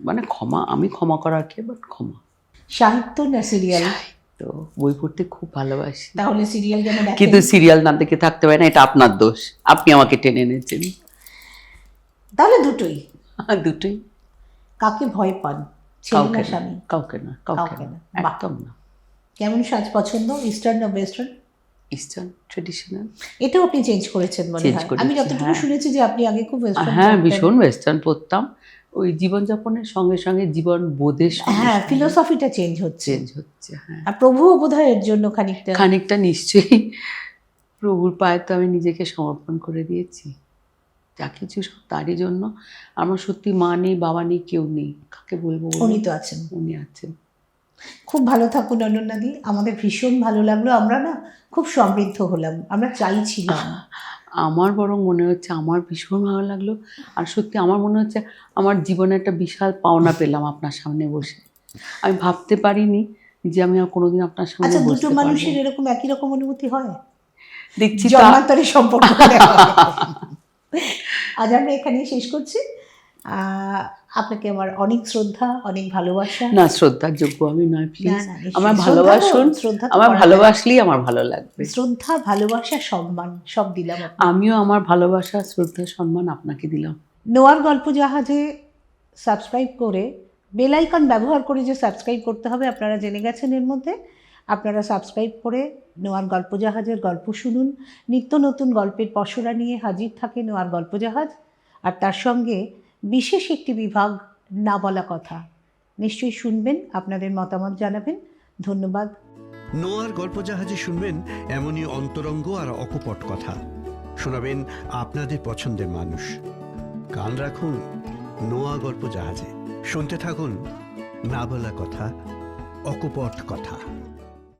মানে ক্ষমা, আমি ক্ষমা করার কে, বাট ক্ষমা। সাহিত্য না সিরিয়াল? সাহিত্য। তো বই পড়তে খুব ভালোবাসি, তাহলে সিরিয়াল কেন দেখেন? কিন্তু সিরিয়াল না দেখে থাকতে পারে না, এটা আপনার দোষ, আপনি আমাকে টেনে এনেছেন। তাহলে দুটোই। দুটোই। কাকে ভয় পান, ছেলে কাউকে না না, স্বামী? কাউকে না, কাউকে কাউকে না, না। বাহ। একদম না। কেমন সাজ পছন্দ, ইস্টার্ন না ওয়েস্টার্ন? Eastern traditional. এটাও আপনি চেঞ্জ করেছেন মনে Change হয়। করেছি, আমি যতটুকু হ্যাঁ। শুনেছি যে আপনি আগে খুব ওয়েস্টার্ন হ্যাঁ, পরতেন। ভীষণ ওয়েস্টার্ন পরতাম। ওই জীবনযাপনের সঙ্গে সঙ্গে জীবন বোধের হ্যাঁ, ফিলোসফিটা চেঞ্জ হচ্ছে। চেঞ্জ হচ্ছে। হ্যাঁ, আর প্রভুও বোধহয় এর জন্য খানিকটা। খানিকটা নিশ্চয়ই। প্রভুর পায়ে তো আমি নিজেকে সমর্পণ করে দিয়েছি, যা কিছু সব তারই জন্য। আমার সত্যি মা নেই, বাবা নেই, কেউ নেই, কাকে বলবো বলুন? উনি তো আছেন। উনি আছেন। খুব ভালো থাকুন অনন্যাদি, আমাদের ভীষণ ভালো লাগলো। আমরা না খুব সমৃদ্ধ হলাম, আমরা চাইছিলাম। আমার বরং মনে হচ্ছে আমার ভীষণ ভালো লাগলো, আর সত্যি আমার মনে হচ্ছে আমার জীবনে একটা বিশাল পাওনা পেলাম আপনার সামনে বসে। আমি ভাবতে পারিনি যে আমি আর কোনোদিন আপনার সামনে আচ্ছা, দুটো বসতে মানুষের পারবো। এরকম একই রকম অনুভূতি হয়? দেখছি তা- জন্মান্তরের সম্পর্ক হলে হয়। আজ আমরা এখানেই শেষ করছি। আপনাকে আমার অনেক শ্রদ্ধা, অনেক ভালোবাসা। না, শ্রদ্ধার যোগ্য আমি নয়, না, প্লিজ। না, নিশ্চয়ই। আমার শ্রদ্ধা তো- ভালোবাসুন, শ্রদ্ধা তো আমার করা যায়। ভালোবাসলেই আমার ভালো লাগবে। শ্রদ্ধা, ভালোবাসা, সম্মান সব দিলাম আপনাকে। আমিও আমার ভালোবাসা, শ্রদ্ধা, সম্মান আপনাকে দিলাম। নোয়ার গল্প জাহাজে সাবস্ক্রাইব করে, বেল আইকন ব্যবহার করে যে সাবস্ক্রাইব করতে হবে আপনারা জেনে গেছেন। এর মধ্যে আপনারা সাবস্ক্রাইব করে নোয়ার গল্প জাহাজের গল্প শুনুন। নিত্য নতুন গল্পের পসরা নিয়ে হাজির থাকে নোয়ার গল্প জাহাজ। আর তার সঙ্গে বিশেষ একটি বিভাগ, না বলা কথা। নিশ্চয়ই শুনবেন, আপনাদের মতামত জানাবেন। ধন্যবাদ। নোয়ার গল্প জাহাজে শুনবেন এমনই অন্তরঙ্গ আর অকপট কথা। শোনাবেন আপনাদের পছন্দের মানুষ। কান রাখুন নোয়া গল্প জাহাজে, শুনতে থাকুন না বলা কথা, অকপট কথা।